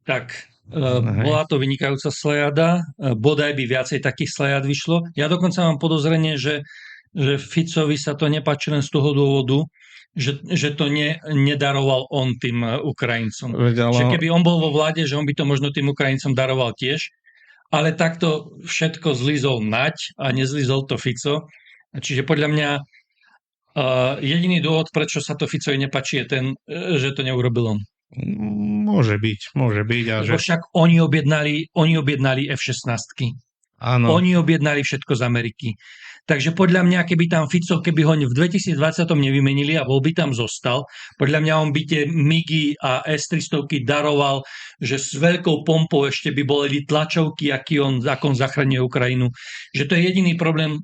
Tak, bola to vynikajúca slejada, bodaj by viacej takých slejad vyšlo. Ja dokonca mám podozrenie, že Ficovi sa to nepáči len z toho dôvodu, že to nedaroval on tým Ukrajincom. Že keby on bol vo vláde, že on by to možno tým Ukrajincom daroval tiež, ale takto všetko zlizol Naď a nezlizol to Fico. Čiže podľa mňa jediný dôvod, prečo sa to Ficovi nepáči, je ten, že to neurobil on. Môže byť. A že... Však oni objednali F-16. Áno. Oni objednali všetko z Ameriky. Takže podľa mňa, keby tam Fico, keby ho v 2020 nevymenili a bol by tam zostal, podľa mňa on by tie MIGy a S-300 daroval, že s veľkou pompou ešte by boli tlačovky, ako on zachraňuje Ukrajinu. Že to je jediný problém,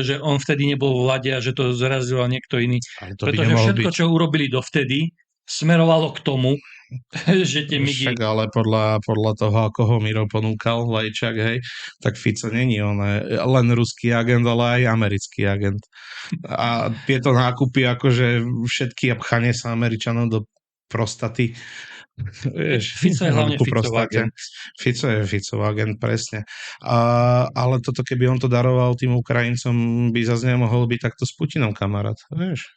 že on vtedy nebol v vláde a že to zrazoval niekto iný. Pretože všetko, čo urobili dovtedy, smerovalo k tomu, že tie migy... Však ale podľa toho, ako ho Miro ponúkal, Lajčák, hej, tak Fico není on len ruský agent, ale aj americký agent. A tieto nákupy, akože všetky pchanie sa Američanom do prostaty. Fico je hlavne Ficov agent. Fico je Ficov agent, presne. Ale toto, keby on to daroval tým Ukrajincom, by zase nemohol byť takto s Putinom kamarát, vieš.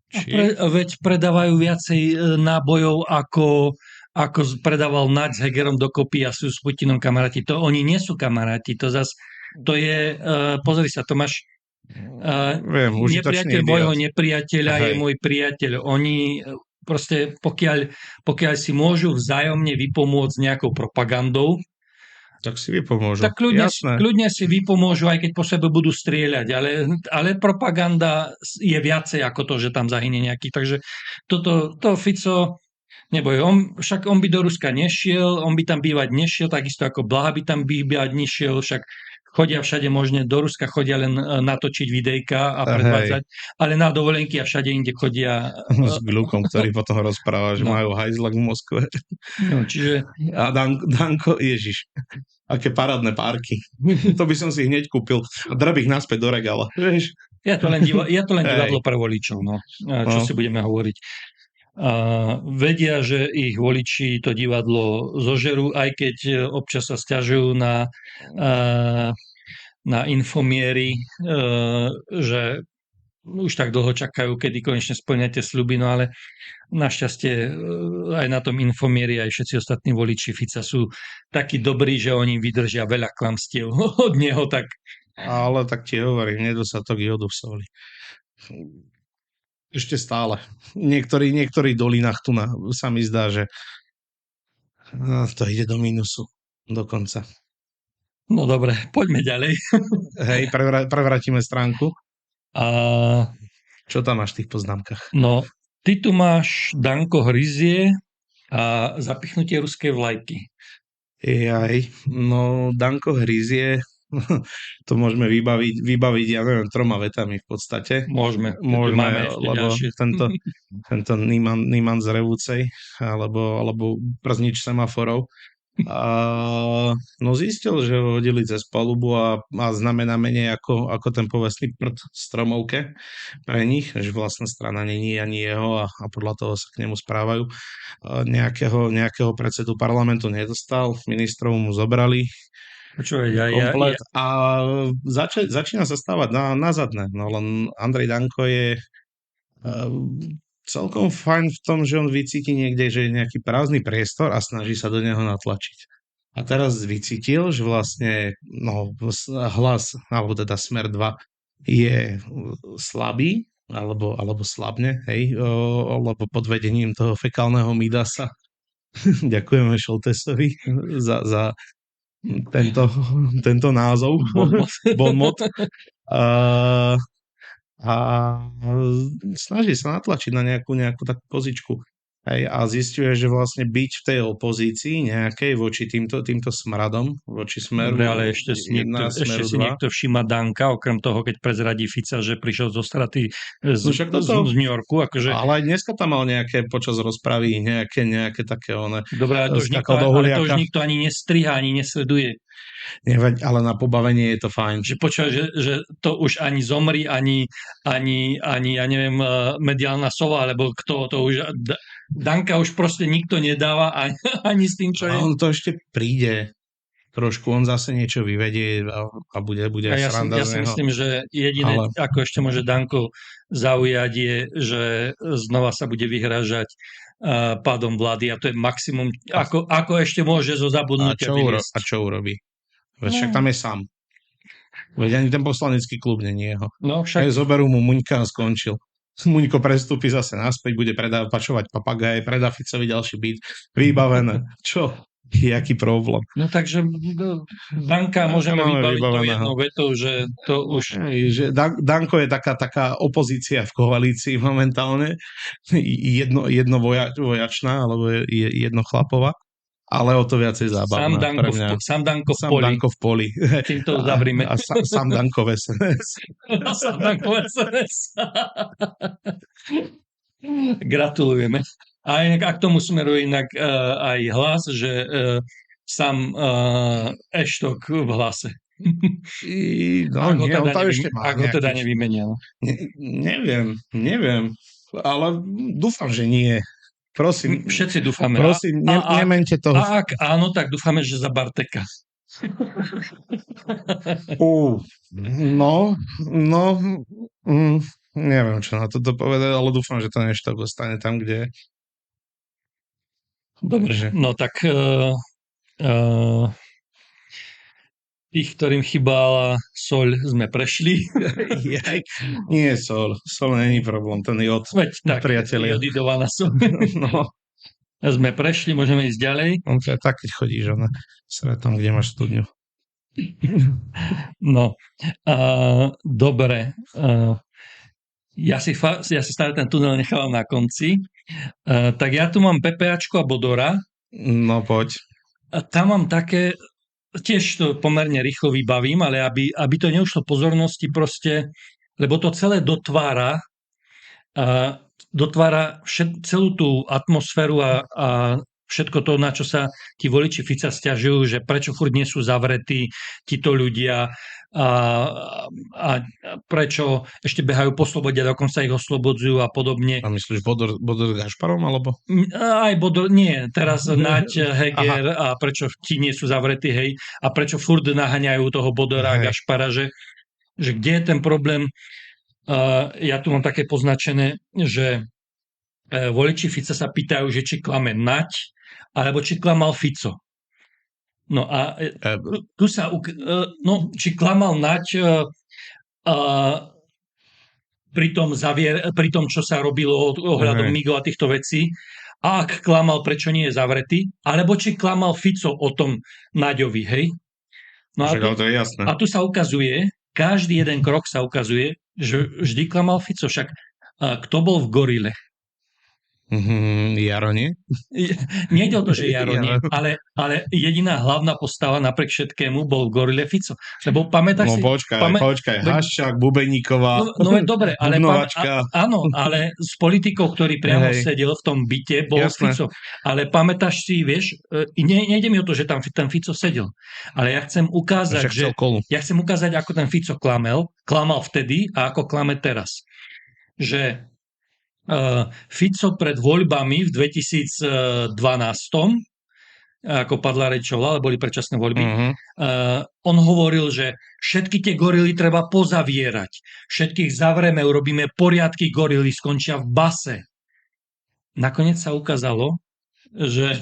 Veď predávajú viacej nábojov, ako predával Naď s Hegerom dokopy a sú s Putinom kamaráti. To oni nie sú kamaráti. To je, pozri sa, to máš nepriateľ môjho nepriateľa je môj priateľ. Oni proste, pokiaľ si môžu vzájomne vypomôcť nejakou propagandou, tak si vypomôžu. Tak kľudne si vypomôžu, aj keď po sebe budú strieľať, ale propaganda je viacej ako to, že tam zahynie nejaký. Takže to Fico neboj. Však on by do Ruska nešiel, on by tam bývať nešiel, takisto ako Blaha by tam bývať nešiel, však chodia všade možne, do Ruska chodia len natočiť videjka a predvádzať, ale na dovolenky a všade inde chodia... S Glukom, ktorý potom rozpráva, že majú hajzlak v Moskve. No, čiže... A Danko, Ježiš, aké parádne párky. To by som si hneď kúpil a drab ich naspäť do regála. Ja to len divadlo pre voličov, no. Čo si budeme hovoriť. vedia, že ich voliči to divadlo zožerú, aj keď občas sa sťažujú na infomiery, že už tak dlho čakajú, kedy konečne splnia tie sľuby, no ale našťastie aj na tom infomieri aj všetci ostatní voliči Fica sú takí dobrí, že oni vydržia veľa klamstiev od neho, tak Ale tak ti hovorím, nedostatok jodu v soli. Ešte stále. V niektorých dolinách tu sa mi zdá, že to ide do mínusu dokonca. no dobre, poďme ďalej. Hej, prevrátime stránku. A Čo tam máš v tých poznámkach? no, ty tu máš Danko Hryzie a zapichnutie ruskej vlajky. No Danko Hryzie, to môžeme vybaviť, ja neviem, 3 vetami v podstate. Môžeme Môžeme, ešte lebo ďalšie. tento Niemann z Revúcej, alebo prznič semaforov. No zistil, že ho hodili cez palubu a znamená menej ako ten povestný prd v stromovke pre nich, že vlastná strana není ani jeho a podľa toho sa k nemu správajú. Nejakého predsedu parlamentu nedostal, ministrov mu zobrali komplet a začína sa stávať na zadné. No len Andrej Danko je celkom fajn v tom, že on vycíti niekde, že je nejaký prázdny priestor a snaží sa do neho natlačiť. A teraz vycítil, že vlastne Hlas, alebo teda Smer 2 je slabý, alebo slabne, hej, lebo pod vedením toho fekálneho Midasa. Ďakujeme Šoltesovi za tento názov. Bonmot. A snaží sa natlačiť na nejakú takú pozičku. Hej, a zisťuje, že vlastne byť v tej opozícii nejakej voči týmto smradom, voči Smeru. Dobre, ale ešte si niekto všíma Danka, okrem toho, keď prezradí Fica, že prišiel zo straty z New Yorku. Akože... Ale aj dneska tam mal nejaké počas rozpravy nejaké také Dobre, ale to už nikto ani nestriha, ani nesleduje. Neveď, ale na pobavenie je to fajn. Že počúva, že to už ani Zomri, ani ja neviem, mediálna sova, alebo kto to už... Danka už proste nikto nedáva ani s tým, čo je. A on to ešte príde trošku, on zase niečo vyvedie a bude sranda z neho. Ja si myslím, že jediné, ako ešte môže Danko zaujať, je, že znova sa bude vyhrážať pádom vlády a to je maximum, ako ešte môže zo zabudnutia vyviesť. A čo urobí? Však tam je sám. Veď ani ten poslanecký klub nie je jeho. No, však... Zoberú mu Muňka a skončil. Muňko prestúpi zase naspäť, bude pačovať papagaje, predá Ficovi ďalší byt. Vybavené. Čo? Jaký problém? No takže Danka môžeme vybaviť to jednou vetou, že to už... Že Danko je taká opozícia v koalícii momentálne. Vojačná, alebo jednochlapová. Ale o to viacej zábavná. Sám Danko v poli. Týmto zavrime. A sám Danko v SNS. Sám Danko v SNS. Gratulujeme. A inak k tomu smeruje inak aj Hlas, že sám Eštok v Hlase. Ako teda nevymenia. Neviem. Ale dúfam, že nie. Prosím. Všetci dúfame. Prosím, nemente toho. A ak áno, tak dúfame, že za Barteka. Neviem, čo na toto povedať, ale dúfam, že to Eštok ostane tam, kde je. Dobre, no tak tých, ktorým chýbala soľ, sme prešli. Nie soľ není problém, ten jod. Veď tak, priatelia. jodidovaná soľ. No. Sme prešli, môžeme ísť ďalej. Tak, keď chodíš, tam, kde máš studňu. No, dobre. Ja si stále ten tunel nechávam na konci. Tak ja tu mám PPAčko a Bodora. No, poď. A tam mám také, tiež to pomerne rýchlo vybavím, ale aby to neušlo pozornosti proste, lebo to celé dotvára celú tú atmosféru a všetko to, na čo sa tí voliči Fica sťažujú, že prečo furt nie sú zavretí títo ľudia a prečo ešte behajú po slobode, dokonca ich oslobodzujú a podobne. A myslíš Bodor Gašparom, alebo? Aj nie, teraz Naď, Heger a prečo ti nie sú zavretí, hej, a prečo furt naháňajú toho Bodora a Gašpara, že kde je ten problém. Ja tu mám také poznačené, že voliči Fica sa pýtajú, že či klame Naď, alebo či klamal Fico. No a tu sa... či klamal Naď pri tom, čo sa robilo ohľadom Migo a týchto vecí, a ak klamal, prečo nie je zavretý, alebo či klamal Fico o tom Naďovi, hej? No to je jasné. A tu sa ukazuje, každý jeden krok sa ukazuje, že vždy klamal Fico. Však kto bol v Gorile? Jaro nie? Nejde o to, že Jaro nie, ale jediná hlavná postava napriek všetkému bol v Gorile Fico. Lebo pamätáš si... Počkaj, Haščák, Bubeníková, dobre, ale áno, ale s politikou, ktorý priamo sedel v tom byte, bol Fico. Ale pamätáš si, vieš, nejde mi o to, že tam ten Fico sedel, ale ja chcem ukázať, ako ten Fico klamal vtedy a ako klame teraz. Že Fico pred voľbami v 2012, ako padla rečová, ale boli predčasné voľby, on hovoril, že všetky tie gorily treba pozavierať. Všetkých zavrieme, urobíme poriadky, gorily skončia v base. Nakoniec sa ukázalo, že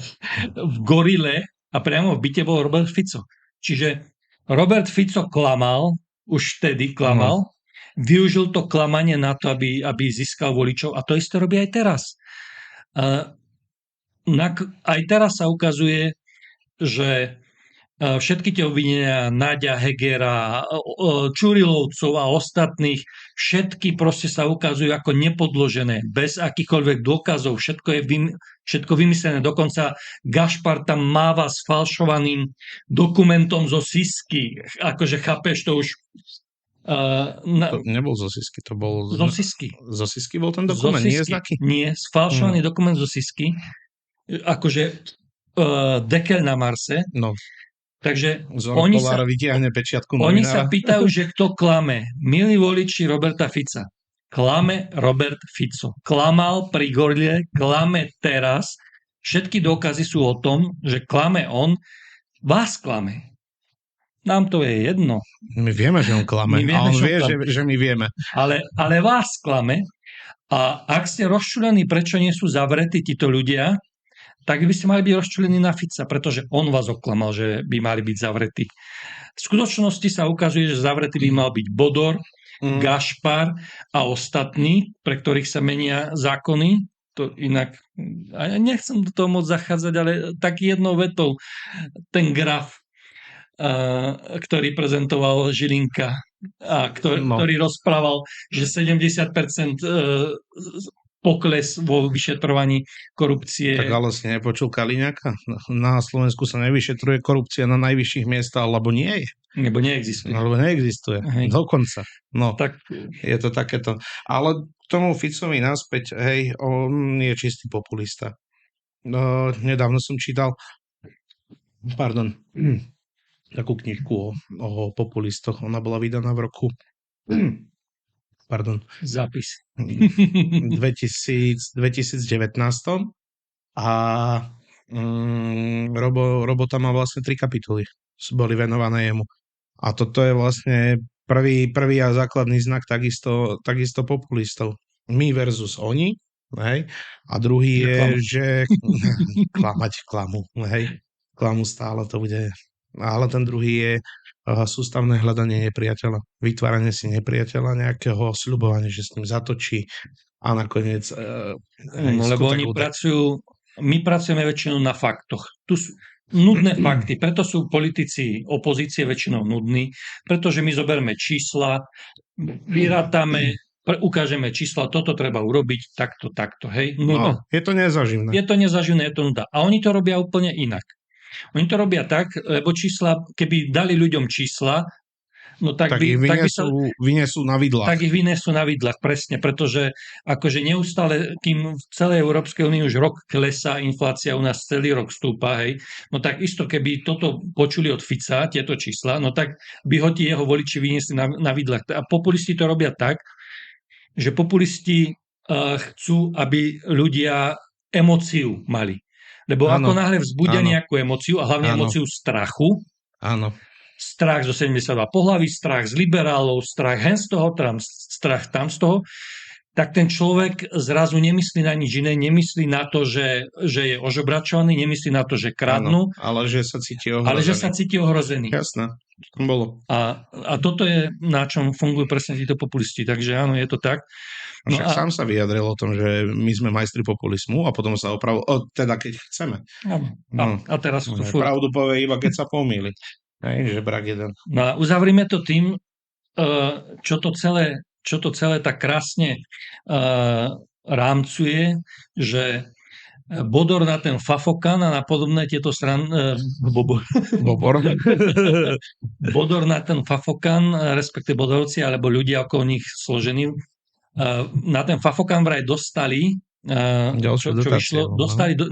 v Gorile a priamo v byte bol Robert Fico. Čiže Robert Fico klamal, už vtedy klamal, využil to klamanie na to, aby získal voličov a to isté robí aj teraz. Aj teraz sa ukazuje, že všetky tie obvinenia Naďa, Hegera, Čurilovcov a ostatných, všetky proste sa ukazujú ako nepodložené, bez akýchkoľvek dôkazov, všetko vymyslené. Dokonca Gašpar tam máva s falšovaným dokumentom zo Sisky. Akože chápeš, to už... To nebol zo Sisky, to bol... Zo Sisky. Zo Sisky bol ten dokument, nie znaky? Nie, sfalšovaný dokument zo Sisky. Akože dekeľ na Marse. No. Takže oni sa pýtajú, že kto klame. Milí voliči Roberta Fica. Klame Robert Fico. Klamal pri Gorile, klame teraz. Všetky dôkazy sú o tom, že klame on. Vás klame. Nám to je jedno. My vieme, že on klame. A on vie, že my vieme. Ale vás klame. A ak ste rozčúlení, prečo nie sú zavretí títo ľudia, tak by ste mali byť rozčúlení na Fica, pretože on vás oklamal, že by mali byť zavretí. V skutočnosti sa ukazuje, že zavretý by mal byť Bodor, Gašpar a ostatní, pre ktorých sa menia zákony. To inak, ja nechcem do toho moc zachádzať, ale tak jednou vetou ten graf, ktorý prezentoval Žilinka a ktorý rozprával, že 70% pokles vo vyšetrovaní korupcie. Tak ale si nepočul Kaliňáka? Na Slovensku sa nevyšetruje korupcia na najvyšších miestach, alebo nie je. Nebo neexistuje. Alebo neexistuje. Hej. Dokonca. No, tak je to takéto. Ale k tomu Ficovi naspäť, hej, on je čistý populista. Nedávno som čítal takú knižku o populistoch. Ona bola vydaná v roku zápis 2019 a Robo tam má vlastne 3 kapitoly, boli venované jemu. A toto je vlastne prvý a základný znak takisto populistov. My versus oni, hej? A druhý je, že klamu, hej? Klamu stále to bude. Ale ten druhý je sústavné hľadanie nepriateľa. Vytváranie si nepriateľa nejakého, sľubovanie, že s ním zatočí a nakoniec... lebo oni my pracujeme väčšinou na faktoch. Tu sú nudné fakty, preto sú politici opozície väčšinou nudní, pretože my zoberme čísla, vyrátame, ukážeme čísla, toto treba urobiť, takto, hej? No, je to nezaživné. Je to nezaživné, je to nuda. A oni to robia úplne inak. Oni to robia tak, lebo čísla, keby dali ľuďom čísla No Tak ich vyniesú na vidlách. Tak ich vyniesú na vidlách, presne, pretože akože neustále, kým v celej Európskej únii už rok klesá inflácia, u nás celý rok stúpa, hej, no tak isto, keby toto počuli od Fica, tieto čísla, no tak by ho tie jeho voliči vyniesli na vidlách. A populisti to robia tak, že populisti chcú, aby ľudia emóciu mali. Lebo ako náhle vzbudia nejakú emóciu, a hlavne emóciu strachu, strach zo 72 pohlaví, strach z liberálov, strach hen z toho, strach tam z toho, tak ten človek zrazu nemyslí na nič iné, nemyslí na to, že je ožobračovaný, nemyslí na to, že kradnú, ale že sa cíti ohrozený. Jasné. Bolo. A toto je, na čom fungujú presne títo populisti. Takže áno, je to tak. No však sám sa vyjadril o tom, že my sme majstri populizmu a potom sa opravil, teda keď chceme. A teraz pravdu povie iba, keď sa pomýli. Že brak jeden. No a uzavrime to tým, čo to celé tak krásne rámcuje, že Bodor na ten Fafokan a na podobné tieto Bodor na ten Fafokan, respektive Bodorovci, alebo ľudia okolo nich složení, na ten Fafokan vraj dostali čo vyšlo,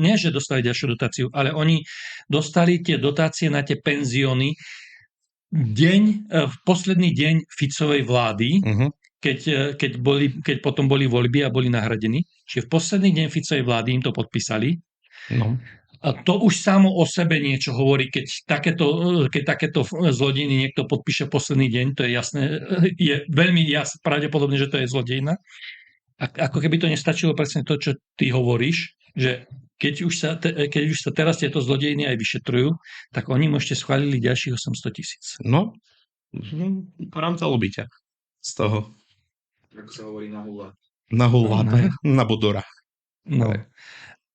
nie, že dostali ďalšiu dotáciu, ale oni dostali tie dotácie na tie penzióny v posledný deň Ficovej vlády, keď potom boli voľby a boli nahradení. Čiže v posledný deň Ficovej vlády im to podpísali. No. A to už samo o sebe niečo hovorí, keď takéto zlodejiny niekto podpíše posledný deň, to je jasné, je veľmi pravdepodobné, že to je zlodejina. Ako keby to nestačilo presne to, čo ty hovoríš, že keď už sa teraz tieto zlodejiny aj vyšetrujú, tak oni ešte schválili ďalších 800 000. No, porám byťa z toho. Ako sa hovorí na hula. Na Bodora. No.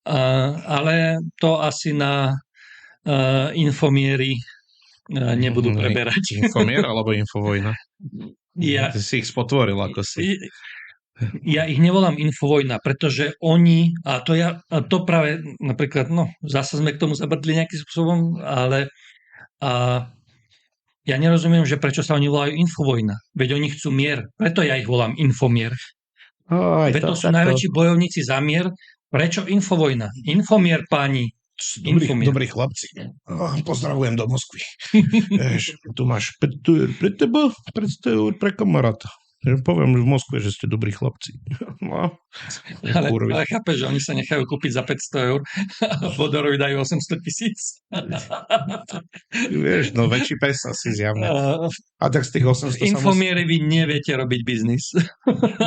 Ale to asi na infomiery nebudú preberať. Infomier alebo Infovojna? Ty si ich spotvoril, ako si. Ja ich nevolám Infovojna, pretože oni, a to práve napríklad, zasa sme k tomu zabrdli nejakým spôsobom, ale ja nerozumiem, že prečo sa oni volajú Infovojna. Veď oni chcú mier, preto ja ich volám Infomier. Veď to sú najväčší bojovníci za mier. Prečo Infovojna? Infomier, páni. Dobrí chlapci. Pozdravujem do Moskvy. Tu máš 5 eur pre teba, 500 eur pre kamaráta. Poviem v Moskve, že ste dobrí chlapci. No, ale chápeš, že oni sa nechajú kúpiť za 500 eur a Bodorovi dajú 800 000. Vieš, väčší pes asi zjavne. A tak z tých 800 Infomiery vy neviete robiť biznis.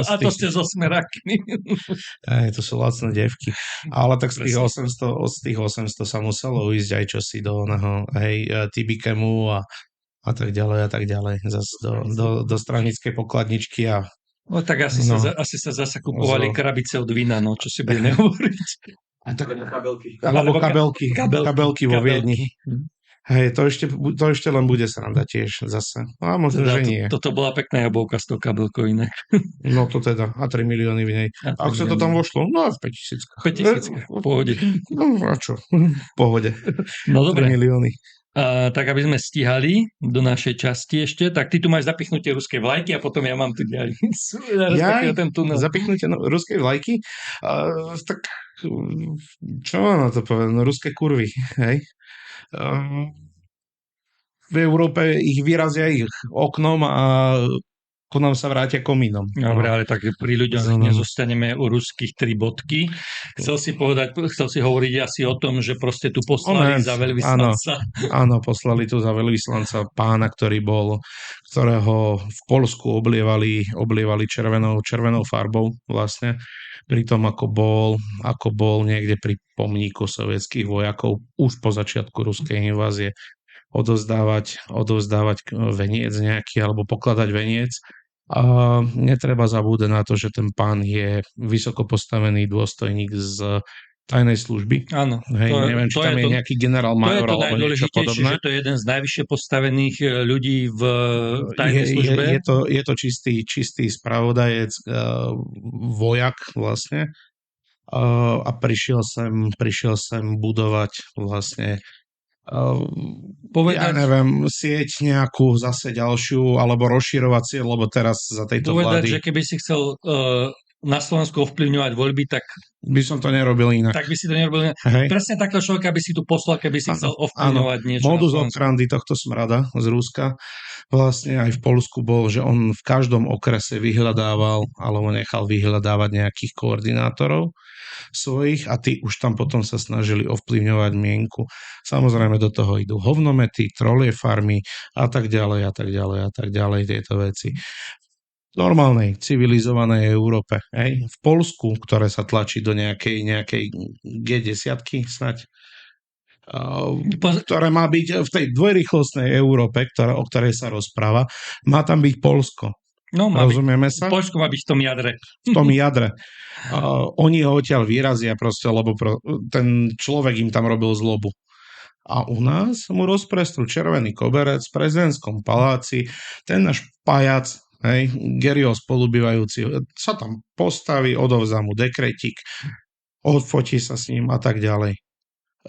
A to ste so smerákmi. To sú lacné devky. Ale tak z tých 800 sa muselo ujsť aj čosi do Tibikemu a tak ďalej, zase do stranickej pokladničky a... No tak asi sa zasa kupovali krabice od vína, čo si budeme hovoriť. Alebo kabelky vo Viedni. Hej, to ešte len bude sranda tiež zase. A možno, že nie. Toto bola pekná jabovka s tou kabelkou inak. No to teda, a 3 milióny v nej. Ak sa to tam vošlo, v 5 000. V pohode. No a čo, v pohode. No dobre. 3 milióny. Tak aby sme stíhali do našej časti ešte, tak ty tu máš zapichnutie ruskej vlajky a potom ja mám tu diaľnicu. Zapichnutie ruskej vlajky? Tak čo mám na to povedať? Ruské kurvy, hej? V Európe ich vyrazia ich oknom a ku nám sa vrátia komínom. Dobre, ale tak pri ľuďoch nezostaneme u ruských 3 bodky. Chcel si hovoriť asi o tom, že proste tu poslali za veľvyslanca. Áno, poslali tu za veľvyslanca pána, ktorého v Poľsku oblievali červenou farbou vlastne. Pri tom, ako bol niekde pri pomníku sovietských vojakov už po začiatku ruskej invázie odovzdávať veniec nejaký alebo pokladať veniec. A netreba zabúdať na to, že ten pán je vysoko postavený dôstojník z tajnej služby. Áno. Neviem, či tam je nejaký generál major alebo niečo podobné. Že to je jeden z najvyššie postavených ľudí v tajnej službe. Je to čistý spravodajec, vojak vlastne. A prišiel sem budovať vlastne Ja neviem, sieť nejakú zase ďalšiu, alebo rozširovať sieť, lebo teraz za tejto Povedať, že vlády keby si chcel na Slovensku ovplyvňovať voľby, tak by som to nerobil inak. by si to nerobil. Hej. Presne takého človeka by si tu poslal, keby si chcel ovplyvňovať niečo Modus na Slovensku. operandi tohto smrada z Ruska vlastne aj v Poľsku bol, že on v každom okrese vyhľadával alebo nechal vyhľadávať nejakých koordinátorov svojich a tí už tam potom sa snažili ovplyvňovať mienku. Samozrejme do toho idú hovnomety, trolie farmy a tak ďalej a tak ďalej a tak ďalej tieto veci. V normálnej, civilizovanej Európe, hej? V Poľsku, ktoré sa tlačí do nejakej G10 snať, ktoré má byť v tej dvojrýchlostnej Európe, o ktorej sa rozpráva, má tam byť Poľsko. No, rozumieme sa? Poľsko má byť v tom jadre. V tom jadre. Oni ho odtiaľ vyrazia proste, lebo ten človek im tam robil zlobu. A u nás mu rozprestrú červený koberec v prezidentskom paláci, ten náš pajac, hej, Gerio spolubývajúci, sa tam postaví, odovzdá mu dekretík, odfotí sa s ním a tak ďalej.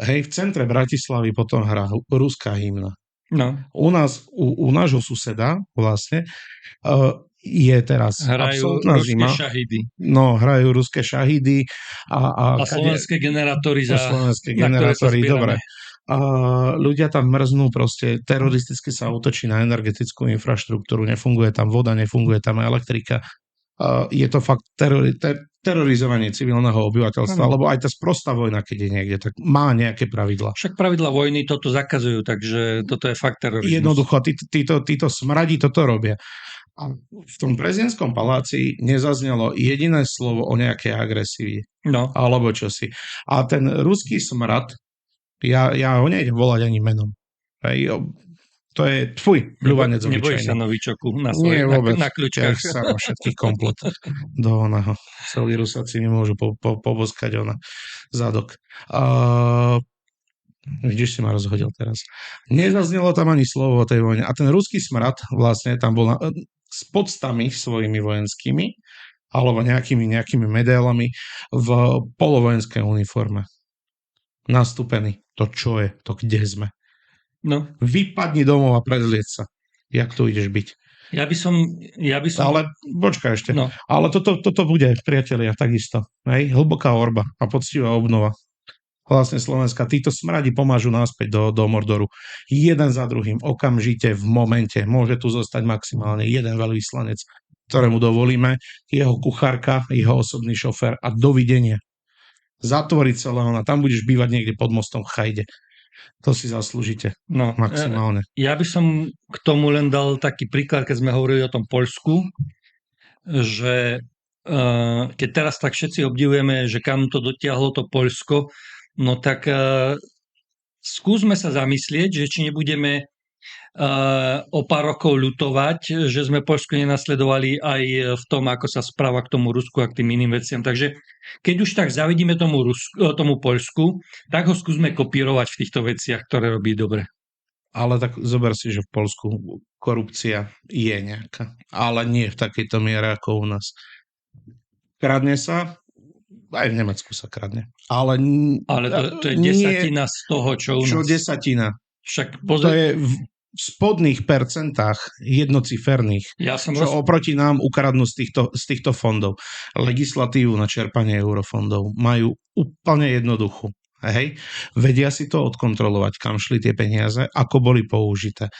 Hej, v centre Bratislavy potom hrá ruská hymna. No. U nášho suseda vlastne je teraz hrajú absolútna zima. šahidy. No, hrajú ruské šahidy a slovenské generátory dobre. A ľudia tam mrznú, proste teroristicky sa útočí na energetickú infraštruktúru, nefunguje tam voda, nefunguje tam elektrika. Je to fakt terorizovanie civilného obyvateľstva, lebo aj tá sprostá vojna, keď je niekde, tak má nejaké pravidlá. Však pravidlá vojny toto zakazujú, takže toto je fakt terorizmus. Jednoducho, títo smradi toto robia. A v tom prezidentskom paláci nezaznelo jediné slovo o nejakej agresii. No. Alebo čosi. A ten ruský smrad, ja ho nejdem volať ani menom. To je pľúvanec obyčajný. Neboj sa novičoku na kľúčkach. Ja sa na všetkých komplet do oného. Celí Rusáci mi môžu poboskať zadok. Vidíš, si ma rozhodil teraz. Nezaznelo tam ani slovo o tej vojne. A ten ruský smrad vlastne tam bol s podstami svojimi vojenskými alebo nejakými medailami v polovojenskej uniforme. Nastúpený. To čo je? To kde sme? No. Vypadni domov a prezlieť sa. Jak tu ideš byť? Ja by som... Ale počkaj ešte. No. Ale toto bude, priatelia, takisto. Hej? Hlboká orba a poctivá obnova. Vlastne Slovenska. Títo smradi pomážu naspäť do Mordoru. Jeden za druhým, okamžite, v momente. Môže tu zostať maximálne jeden veľvyslanec, ktorému dovolíme, jeho kuchárka, jeho osobný šofér a dovidenia. Zatvoriť celého a tam budeš bývať niekde pod mostom v Chajde. To si zaslúžite. No, maximálne. Ja by som k tomu len dal taký príklad, keď sme hovorili o tom Poľsku, že keď teraz tak všetci obdivujeme, že kam to dotiahlo to Poľsko, no tak skúsme sa zamyslieť, že či nebudeme o pár rokov ľutovať, že sme Poľsko nenasledovali aj v tom, ako sa správa k tomu Rusku a k tým iným veciam. Takže keď už tak zavidíme tomu Poľsku, tak ho skúsme kopírovať v týchto veciach, ktoré robí dobre. Ale tak zober si, že v Poľsku korupcia je nejaká, ale nie v takejto miere ako u nás. Kradne sa, aj v Nemecku sa kradne. Ale to je desatina z toho, čo u nás. Čo desatina? Však to je v spodných percentách jednociferných, čo oproti nám ukradnú z týchto fondov. Legislatívu na čerpanie eurofondov majú úplne jednoduchú. Hej? Vedia si to odkontrolovať, kam šli tie peniaze, ako boli použité.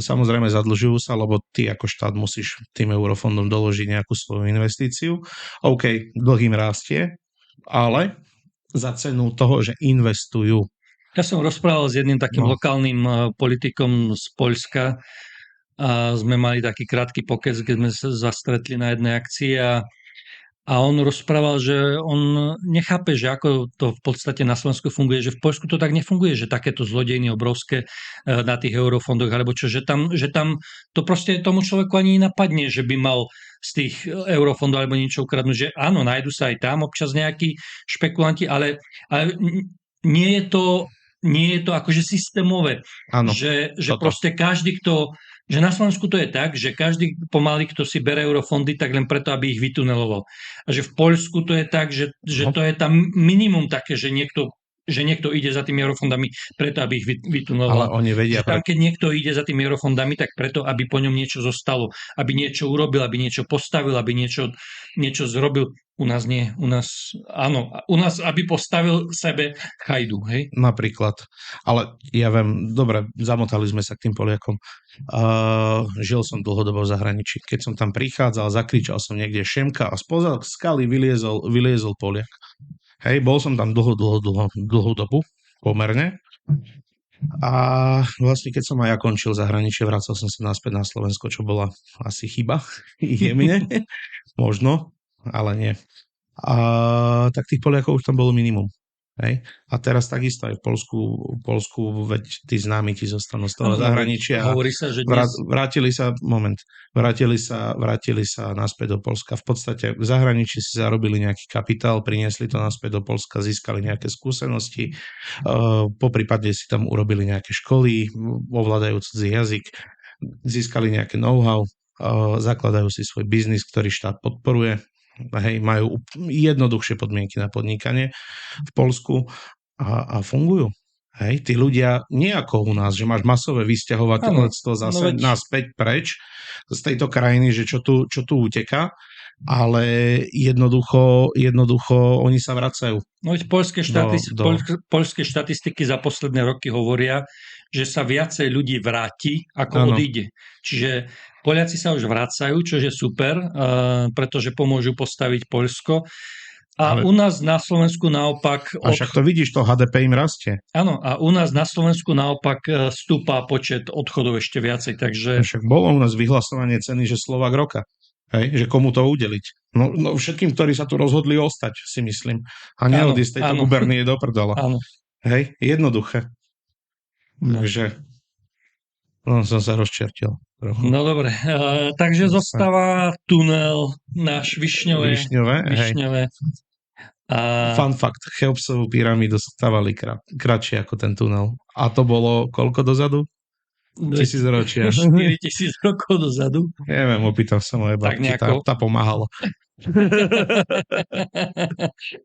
Samozrejme zadlžujú sa, lebo ty ako štát musíš tým eurofondom doložiť nejakú svoju investíciu. OK, dlh im rastie, ale za cenu toho, že investujú. Ja som rozprával s jedným takým lokálnym politikom z Poľska a sme mali taký krátky pokec, keď sme sa zastretli na jednej akcii a on rozprával, že on nechápe, že ako to v podstate na Slovensku funguje, že v Poľsku to tak nefunguje, že takéto zlodejny obrovské na tých eurofondoch, alebo čo, že tam to proste tomu človeku ani napadne, že by mal z tých eurofondov alebo niečo ukradnúť, že áno, nájdu sa aj tam občas nejakí špekulanti, ale nie je to akože systémové, áno, že proste každý, že na Slovensku to je tak, že každý pomaly, kto si bere eurofondy, tak len preto, aby ich vytuneloval. A že v Poľsku to je tak, že to je tam minimum také, že niekto že niekto ide za tými eurofondami preto, aby ich Ale vytunoval. oni vedia, Že tam, keď niekto ide za tými eurofondami, tak preto, aby po ňom niečo zostalo, aby niečo urobil, aby niečo postavil, aby niečo zrobil. U nás nie. U nás, áno. U nás, aby postavil sebe chajdu, hej? napríklad. Ale ja viem, dobre, zamotali sme sa k tým Poliakom. Žil som dlhodobo v zahraničí. Keď som tam prichádzal, zakričal som niekde Šemka a spoza skaly vyliezol Poliak. Hej, bol som tam dlhú dobu, pomerne. A vlastne keď som aj ja končil zahraničie, vracal som sa naspäť na Slovensko, čo bola asi chyba jemne, možno, ale nie. Tak tých Poliakov už tam bolo minimum. Hej? A teraz takisto aj v Poľsku, veď tí známi ti zostanú z toho zahraničia. Hovorí sa, že dnes... vrátili sa naspäť do Poľska. V podstate v zahraničí si zarobili nejaký kapitál, priniesli to naspäť do Poľska, získali nejaké skúsenosti, poprípade si tam urobili nejaké školy, ovládajú cudzí jazyk, získali nejaké know-how, zakladajú si svoj biznis, ktorý štát podporuje. Hej, majú jednoduchšie podmienky na podnikanie v Poľsku a fungujú. Hej, tí ľudia nie ako u nás, že máš masové vysťahovateľstvo zase naspäť preč z tejto krajiny, že čo tu uteká, ale jednoducho oni sa vracajú. No veď poľské štatistiky za posledné roky hovoria, že sa viacej ľudí vráti, ako odíde. Čiže Poliaci sa už vracajú, čo je super, pretože pomôžu postaviť Poľsko. A u nás na Slovensku naopak... A však to vidíš, to HDP im rastie. Áno, a u nás na Slovensku naopak stúpa počet odchodov ešte viacej, takže... Však bolo u nás vyhlasovanie ceny, že Slovák roka. Hej, že komu to udeliť. No všetkým, ktorí sa tu rozhodli ostať, si myslím. A neodísť tejto gubernie do prdala. Áno. Hej, jednoduché. Takže som sa rozčertil. No dobre, takže zostáva tunel náš Višňové. Fun fact, Cheopsovú pyramídu stavali kratšie ako ten tunel. A to bolo koľko dozadu? 1000 ročia. 4000 rokov dozadu. Neviem, opýtam sa moje babky, tá pomáhala.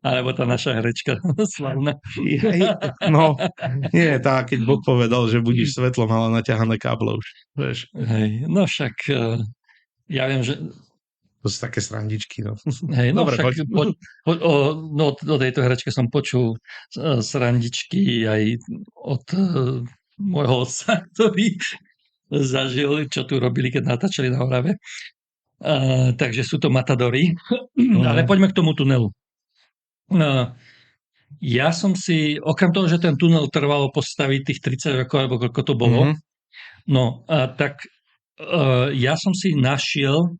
Alebo tá naša herečka slavná. No, nie, tá, keď Boh povedal, že budíš svetlo, mala naťahané káble už. Vieš. Hej, no však ja viem, že... To sú také srandičky, no. Hej, no dobre, však o tejto herečke som počul srandičky aj od môjho otca, ktorý zažil, čo tu robili, keď natáčali na Orave. Takže sú to matadory. Ale poďme k tomu tunelu. Ja som si, okrem toho, že ten tunel trvalo postaviť tých 30 rokov, alebo koľko to bolo, tak ja som si našiel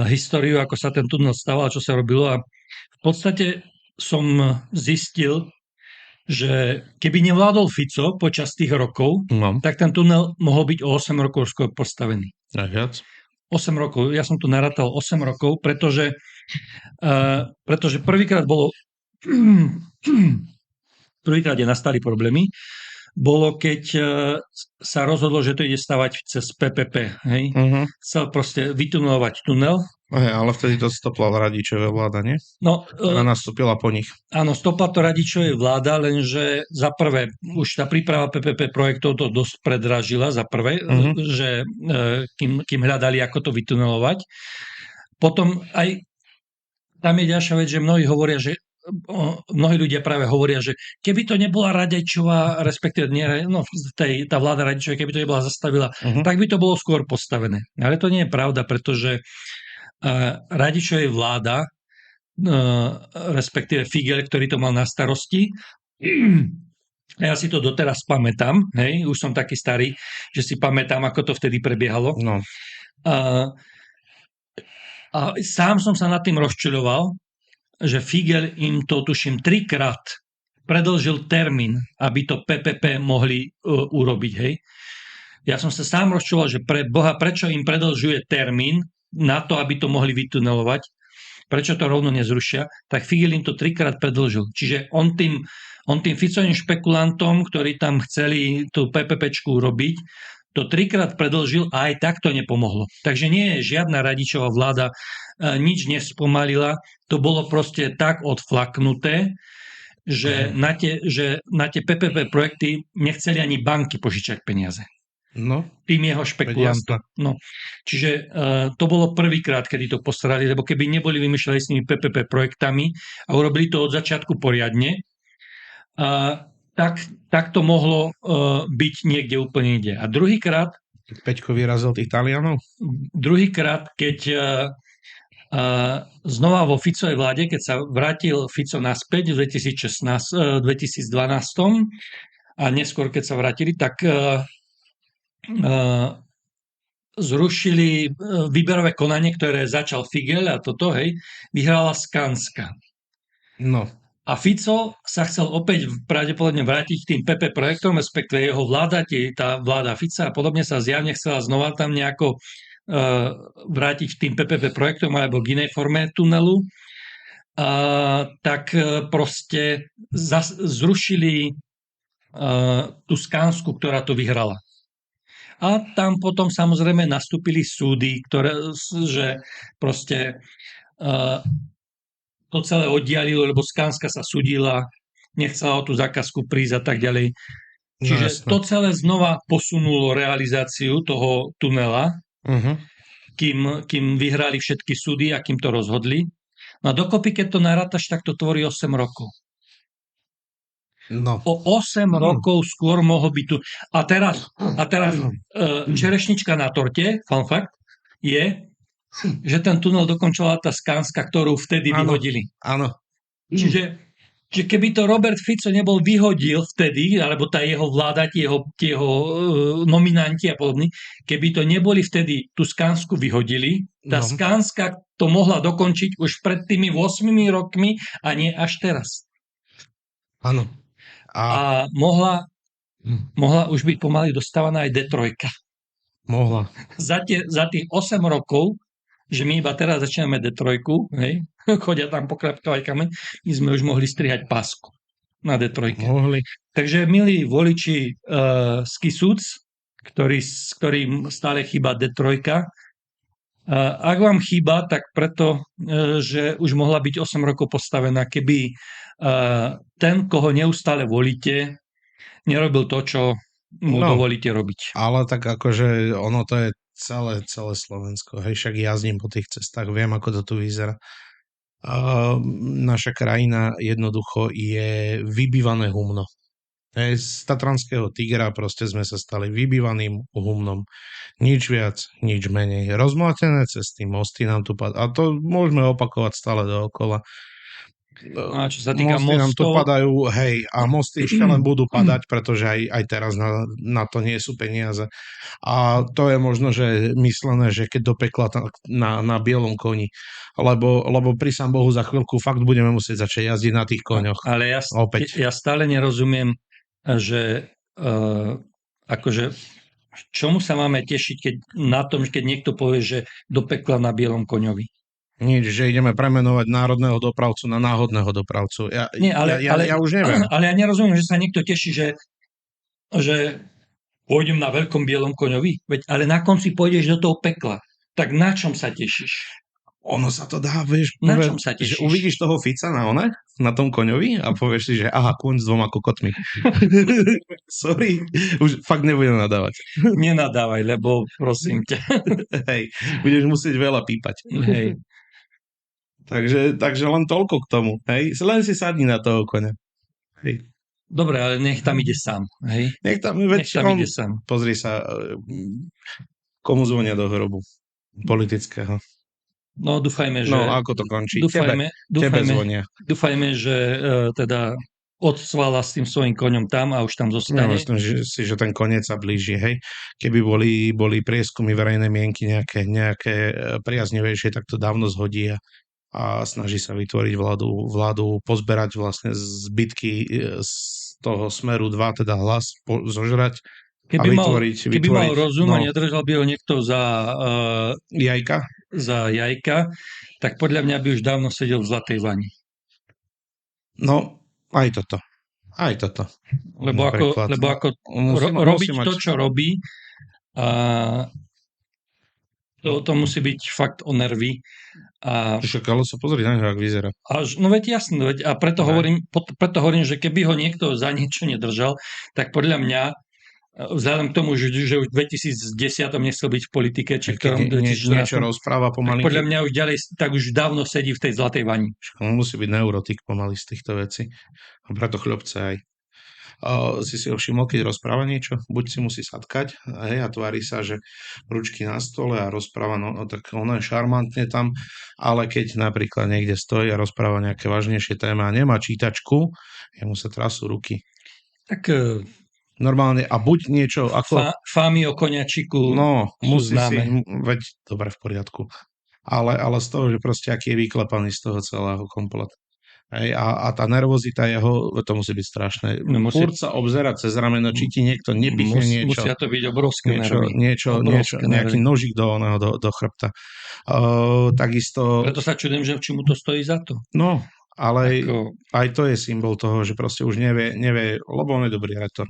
históriu, ako sa ten tunel staval, čo sa robilo, a v podstate som zistil, že keby nevládol Fico počas tých rokov, tak ten tunel mohol byť o 8 rokov skôr postavený. A viac? 8 rokov. Ja som tu narátal 8 rokov, pretože prvýkrát nastali problémy, bolo, keď sa rozhodlo, že to ide stavať cez PPP. Hej? Chcel proste vytunelovať tunel. Ale vtedy to stopla Radičová vláda, nie? No, ona nastúpila po nich. Áno, stopla to Radičovej vláda, lenže za prvé, už tá príprava PPP projektov to dosť predražila, za prvé, že kým hľadali, ako to vytunelovať. Potom aj tam je ďalšia vec, že mnohí ľudia práve hovoria, že keby to nebola Radičová, respektíve tá vláda Radičovej, keby to nebola zastavila, tak by to bolo skôr postavené. Ale to nie je pravda, pretože Radičovej vláda, respektíve Figeľ, ktorý to mal na starosti, ja si to doteraz pamätám, hej, už som taký starý, že si pamätám, ako to vtedy prebiehalo. No. A sám som sa nad tým rozčuľoval, že Figeľ im to, tuším, 3-krát predĺžil termín, aby to PPP mohli urobiť, hej. Ja som sa sám rozčuľoval, že pre Boha, prečo im predĺžuje termín na to, aby to mohli vytunelovať, prečo to rovno nezrušia, tak Figeľ im to 3-krát predĺžil. Čiže on tým Ficovým špekulantom, ktorí tam chceli tú PPPčku urobiť, to 3-krát predĺžil a aj tak to nepomohlo. Takže nie je žiadna Radičová vláda, nič nespomalila, to bolo proste tak odflaknuté, že na tie PPP projekty nechceli ani banky požičať peniaze. No, Tým jeho špekulantom. No. Čiže to bolo prvýkrát, kedy to postarali, lebo keby neboli vymýšľali s tými PPP projektami a urobili to od začiatku poriadne, tak to mohlo byť niekde úplne inde. A druhýkrát, Peťko vyrazil tých Talianov? keď znova vo Ficovej vláde, keď sa vrátil Fico naspäť v 2012 a neskôr, keď sa vrátili, tak zrušili výberové konanie, ktoré začal Figel a toto, vyhrala Skanska. No. A Fico sa chcel opäť pravdepodobne vrátiť k tým PP projektom, respektíve jeho vláda, tá vláda Fica a podobne sa zjavne chcela znova tam nejako vrátiť k tým PPP projektom alebo k inej forme tunelu. Tak proste zrušili tú Skansku, ktorá to vyhrala. A tam potom samozrejme nastúpili súdy, že proste to celé oddialilo, lebo Skanska sa súdila, nechcela o tú zákazku prísť a tak ďalej. Čiže to celé znova posunulo realizáciu toho tunela, kým vyhrali všetky súdy a kým to rozhodli. No a dokopy, keď to narátaš, tak to tvorí 8 rokov. No. O 8 rokov skôr mohol byť tu. A teraz čerešnička na torte, fun fact, je, že ten tunel dokončila tá Skanska, ktorú vtedy vyhodili. Áno. Čiže keby to Robert Fico nebol vyhodil vtedy, alebo tá jeho vláda, tie jeho nominanti a podobní, keby to neboli vtedy tú Skansku vyhodili, tá Skanska to mohla dokončiť už pred tými 8 rokmi a nie až teraz. Áno. A mohla už byť pomaly dostávaná aj D3. Mohla. Za tých 8 rokov, že my iba teraz začíname D3, chodia tam pokrapkovať kameň, my sme už mohli strihať pásku na D3. Mohli. Takže, milí voliči z Kisúc, ktorým stále chýba D3, ak vám chýba, tak preto, že už mohla byť 8 rokov postavená, keby ten, koho neustále volíte, nerobil to, čo mu dovolíte robiť. Ale tak akože ono to je celé Slovensko. Hej, však jazdím po tých cestách, viem, ako to tu vyzerá. Naša krajina jednoducho je vybývané humno. Z Tatranského Tigra proste sme sa stali vybývaným humnom. Nič viac, nič menej. Rozmlátené cesty, mosty nám tu padajú. A to môžeme opakovať stále dookola. A čo sa týka mosty nám tu padajú, a mosty ešte len budú padať, pretože aj teraz na to nie sú peniaze. A to je možno, že myslené, že keď do pekla na bielom koni. Lebo pri sám Bohu za chvíľku fakt budeme musieť začať jazdiť na tých koňoch. Ale ja stále nerozumiem, že akože čomu sa máme tešiť keď niekto povie, že do pekla na bielom koňovi. Nič, že ideme premenovať národného dopravcu na náhodného dopravcu. Ja už neviem. Ale ja nerozumiem, že sa niekto teší, že pôjdem na veľkom bielom koňovi. Veď, ale na konci pôjdeš do toho pekla. Tak na čom sa tešíš? Ono sa to dá, vieš, na čom sa tešíš? Že uvidíš toho Fica na tom koňovi a povieš si, že aha, kôň s 2 kokotmi. Sorry, už fakt nebudem nadávať. Nenadávaj, lebo prosím ťa. Hej, budeš musieť veľa pípať. Hej. Takže len toľko k tomu. Hej, len si sadni na toho koňa. Hej. Dobre, ale nech tam ide sám. Hej? Nech tam ide sám. Pozri sa, komu zvonia do hrobu politického. No, dúfajme, že... No, ako to končí? Tebe zvonia. Dúfajme, že teda odsvala s tým svojím koňom tam a už tam zostane. No, myslím si, že ten koniec sa blíži, hej. Keby boli prieskumy verejnej mienky nejaké priaznivejšie, tak to dávno zhodí a snaží sa vytvoriť vládu pozberať vlastne zbytky z toho Smeru 2, teda Hlas, zožrať. Keby mal rozum a nedržal by ho niekto za jajka, tak podľa mňa by už dávno sedel v zlatej vani. No, aj toto. Lebo robiť to, čo robí, To musí byť fakt o nervy. A Však ale sa pozri na ňo, ak vyzerá. no veď jasné, veď, a preto hovorím, že keby ho niekto za niečo nedržal, tak podľa mňa, vzhľadom k tomu, že už v 2010 nechcel byť v politike, či v ktorom niečo 2014, rozpráva pomaly. podľa mňa už ďalej, tak už dávno sedí v tej zlatej vani. On musí byť neurotik pomaly z týchto vecí. A preto chľobce aj. Si ho všimol, keď rozpráva niečo? Buď si musí sadkať a tvári sa, že ručky na stole a rozpráva, no tak ono je šarmantne tam, ale keď napríklad niekde stojí a rozpráva nejaké vážnejšie téma a nemá čítačku, jemu sa trasú ruky. Tak normálne, a buď niečo ako... Fámy o koniačiku musí známe. veď, dobre, v poriadku. Ale z toho, že proste aký je vyklepaný z toho celého komplet. Hej, a tá nervozita jeho, to musí byť strašné. Furt sa obzerať cez rameno, či ti niekto nepichne niečo. Musia to byť obrovské nervy. Nejaký nožík do chrbta. Takisto... Preto sa čudujem, že či mu to stojí za to. No, ale aj to je symbol toho, že proste už nevie, lebo on je dobrý retor.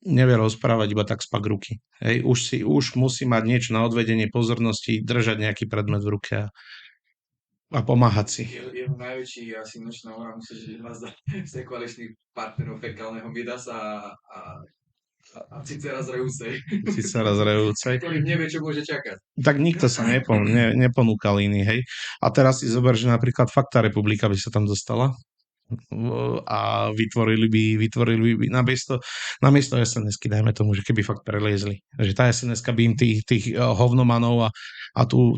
Nevie rozprávať iba tak spak ruky. Hej, už musí mať niečo na odvedenie pozornosti, držať nejaký predmet v ruke a pomáhať si. Jeho najväčší asi nočná hora musí byť hľazda z koaličných partnerov fekálneho Midasa a Cicera z Rejúcej. Ktorý nevie, čo môže čakať. Tak nikto sa neponúkal iný, hej. A teraz si zober, že napríklad fakt tá republika by sa tam dostala a vytvorili by namiesto SNS-ky, dajme tomu, že keby fakt preliezli. Že tá SNS-ka by im tých hovnomanov a tú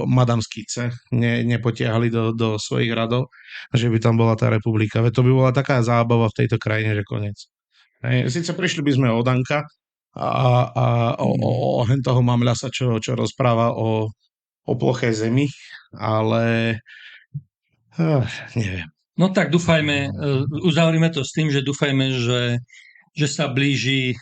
Madame Skice nepotiahli do svojich radov, že by tam bola tá republika. Veď to by bola taká zábava v tejto krajine, že koniec. Sice prišli by sme od Danka a o toho mamľasa, čo rozpráva o plochej zemi, ale neviem. No tak dúfajme, uzavrime to s tým, že dúfajme, že sa blíži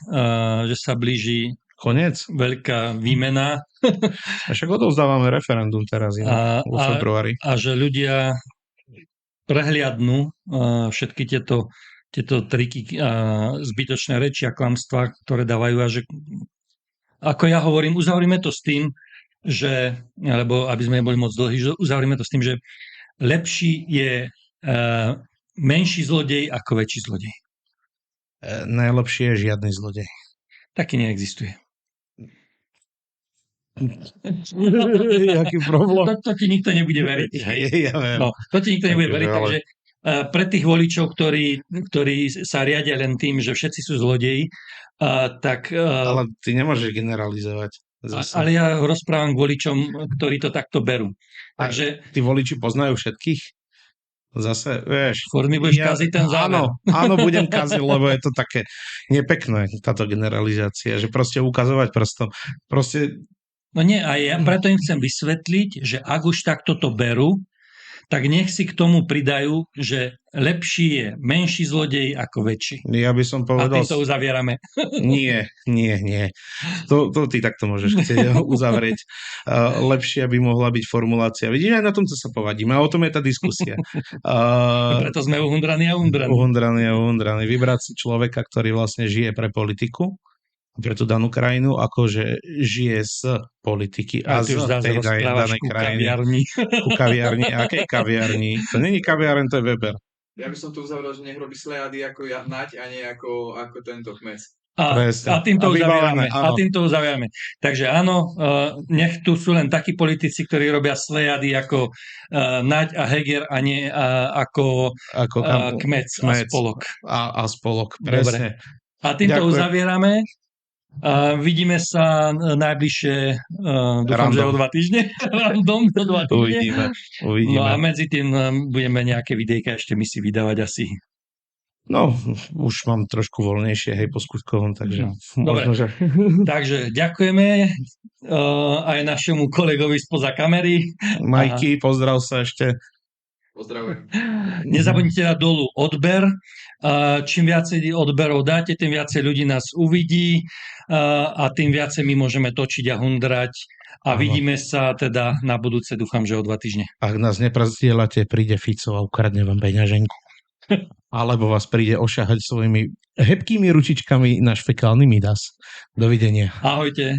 koniec, veľká výmena. A však odovzdávame referendum teraz vo februári. A že ľudia prehliadnú všetky tieto triky a zbytočné reči a klamstvá, ktoré dávajú, a že, ako ja hovorím, uzavrime to s tým, že, alebo aby sme neboli moc dlhí, že uzavrime to s tým, že lepší je menší zlodej ako väčší zlodej. Najlepší je žiadny zlodej. Taký neexistuje. Jaký problém? To ti nikto nebude veriť. Ja viem. No, to ti nikto nebude veriť, takže pre tých voličov, ktorí sa riadia len tým, že všetci sú zlodeji, tak... Ale ty nemôžeš generalizovať. Ale ja rozprávam k voličom, ktorí to takto berú. Takže... Tí voliči poznajú všetkých? Zase, vieš... Skôr mi budeš kaziť ten záver. Áno, budem kaziť, lebo je to také nepekné, táto generalizácia, že proste ukazovať prstom. Proste... No nie, a ja preto im chcem vysvetliť, že ak už takto to berú, tak nech si k tomu pridajú, že lepší je menší zlodej ako väčší. Ja by som povedal... A týmto uzavierame. Nie. To ty takto môžeš chcieť uzavrieť. Lepšia by mohla byť formulácia. Vidíš, aj na tomto sa povadíme. A o tom je tá diskusia. Preto sme uhundraní a undraní. Vybrať si človeka, ktorý vlastne žije pre politiku, pre tú danú krajinu, akože žije z politiky a z tej danej krajiny. Ku kaviarni. Akej kaviarni? To není kaviareň, to je Weber. Ja by som to uzavrel, že nech robí slejady ako Nať a nie ako tento kmes. A týmto uzavierame. Takže áno, nech tu sú len takí politici, ktorí robia slejady ako Naď a Heger a nie ako Kmec a Spolok. A Spolok, presne. Dobre. A týmto uzavierame. Vidíme sa najbližšie, dúfam, že o 2 týždne. Random o 2 týždne. Uvidíme. No a medzi tým budeme nejaké videjka ešte my si vydávať asi. No, už mám trošku voľnejšie, hej, po skutkovom, takže možno, že... Takže ďakujeme aj našemu kolegovi spoza kamery. Majky, pozdrav sa ešte. Pozdravujem. Nezabudnite dať dolu odber. Čím viacej odberov dáte, tým viacej ľudí nás uvidí a tým viacej my môžeme točiť a hundrať. A vidíme sa teda na budúce, dúfam, že o 2 týždne. Ak nás neprezdielate, príde Fico a ukradne vám peňaženku. Alebo vás príde ošahať svojimi hebkými ručičkami náš fekálny Midas. Dovidenia. Ahojte.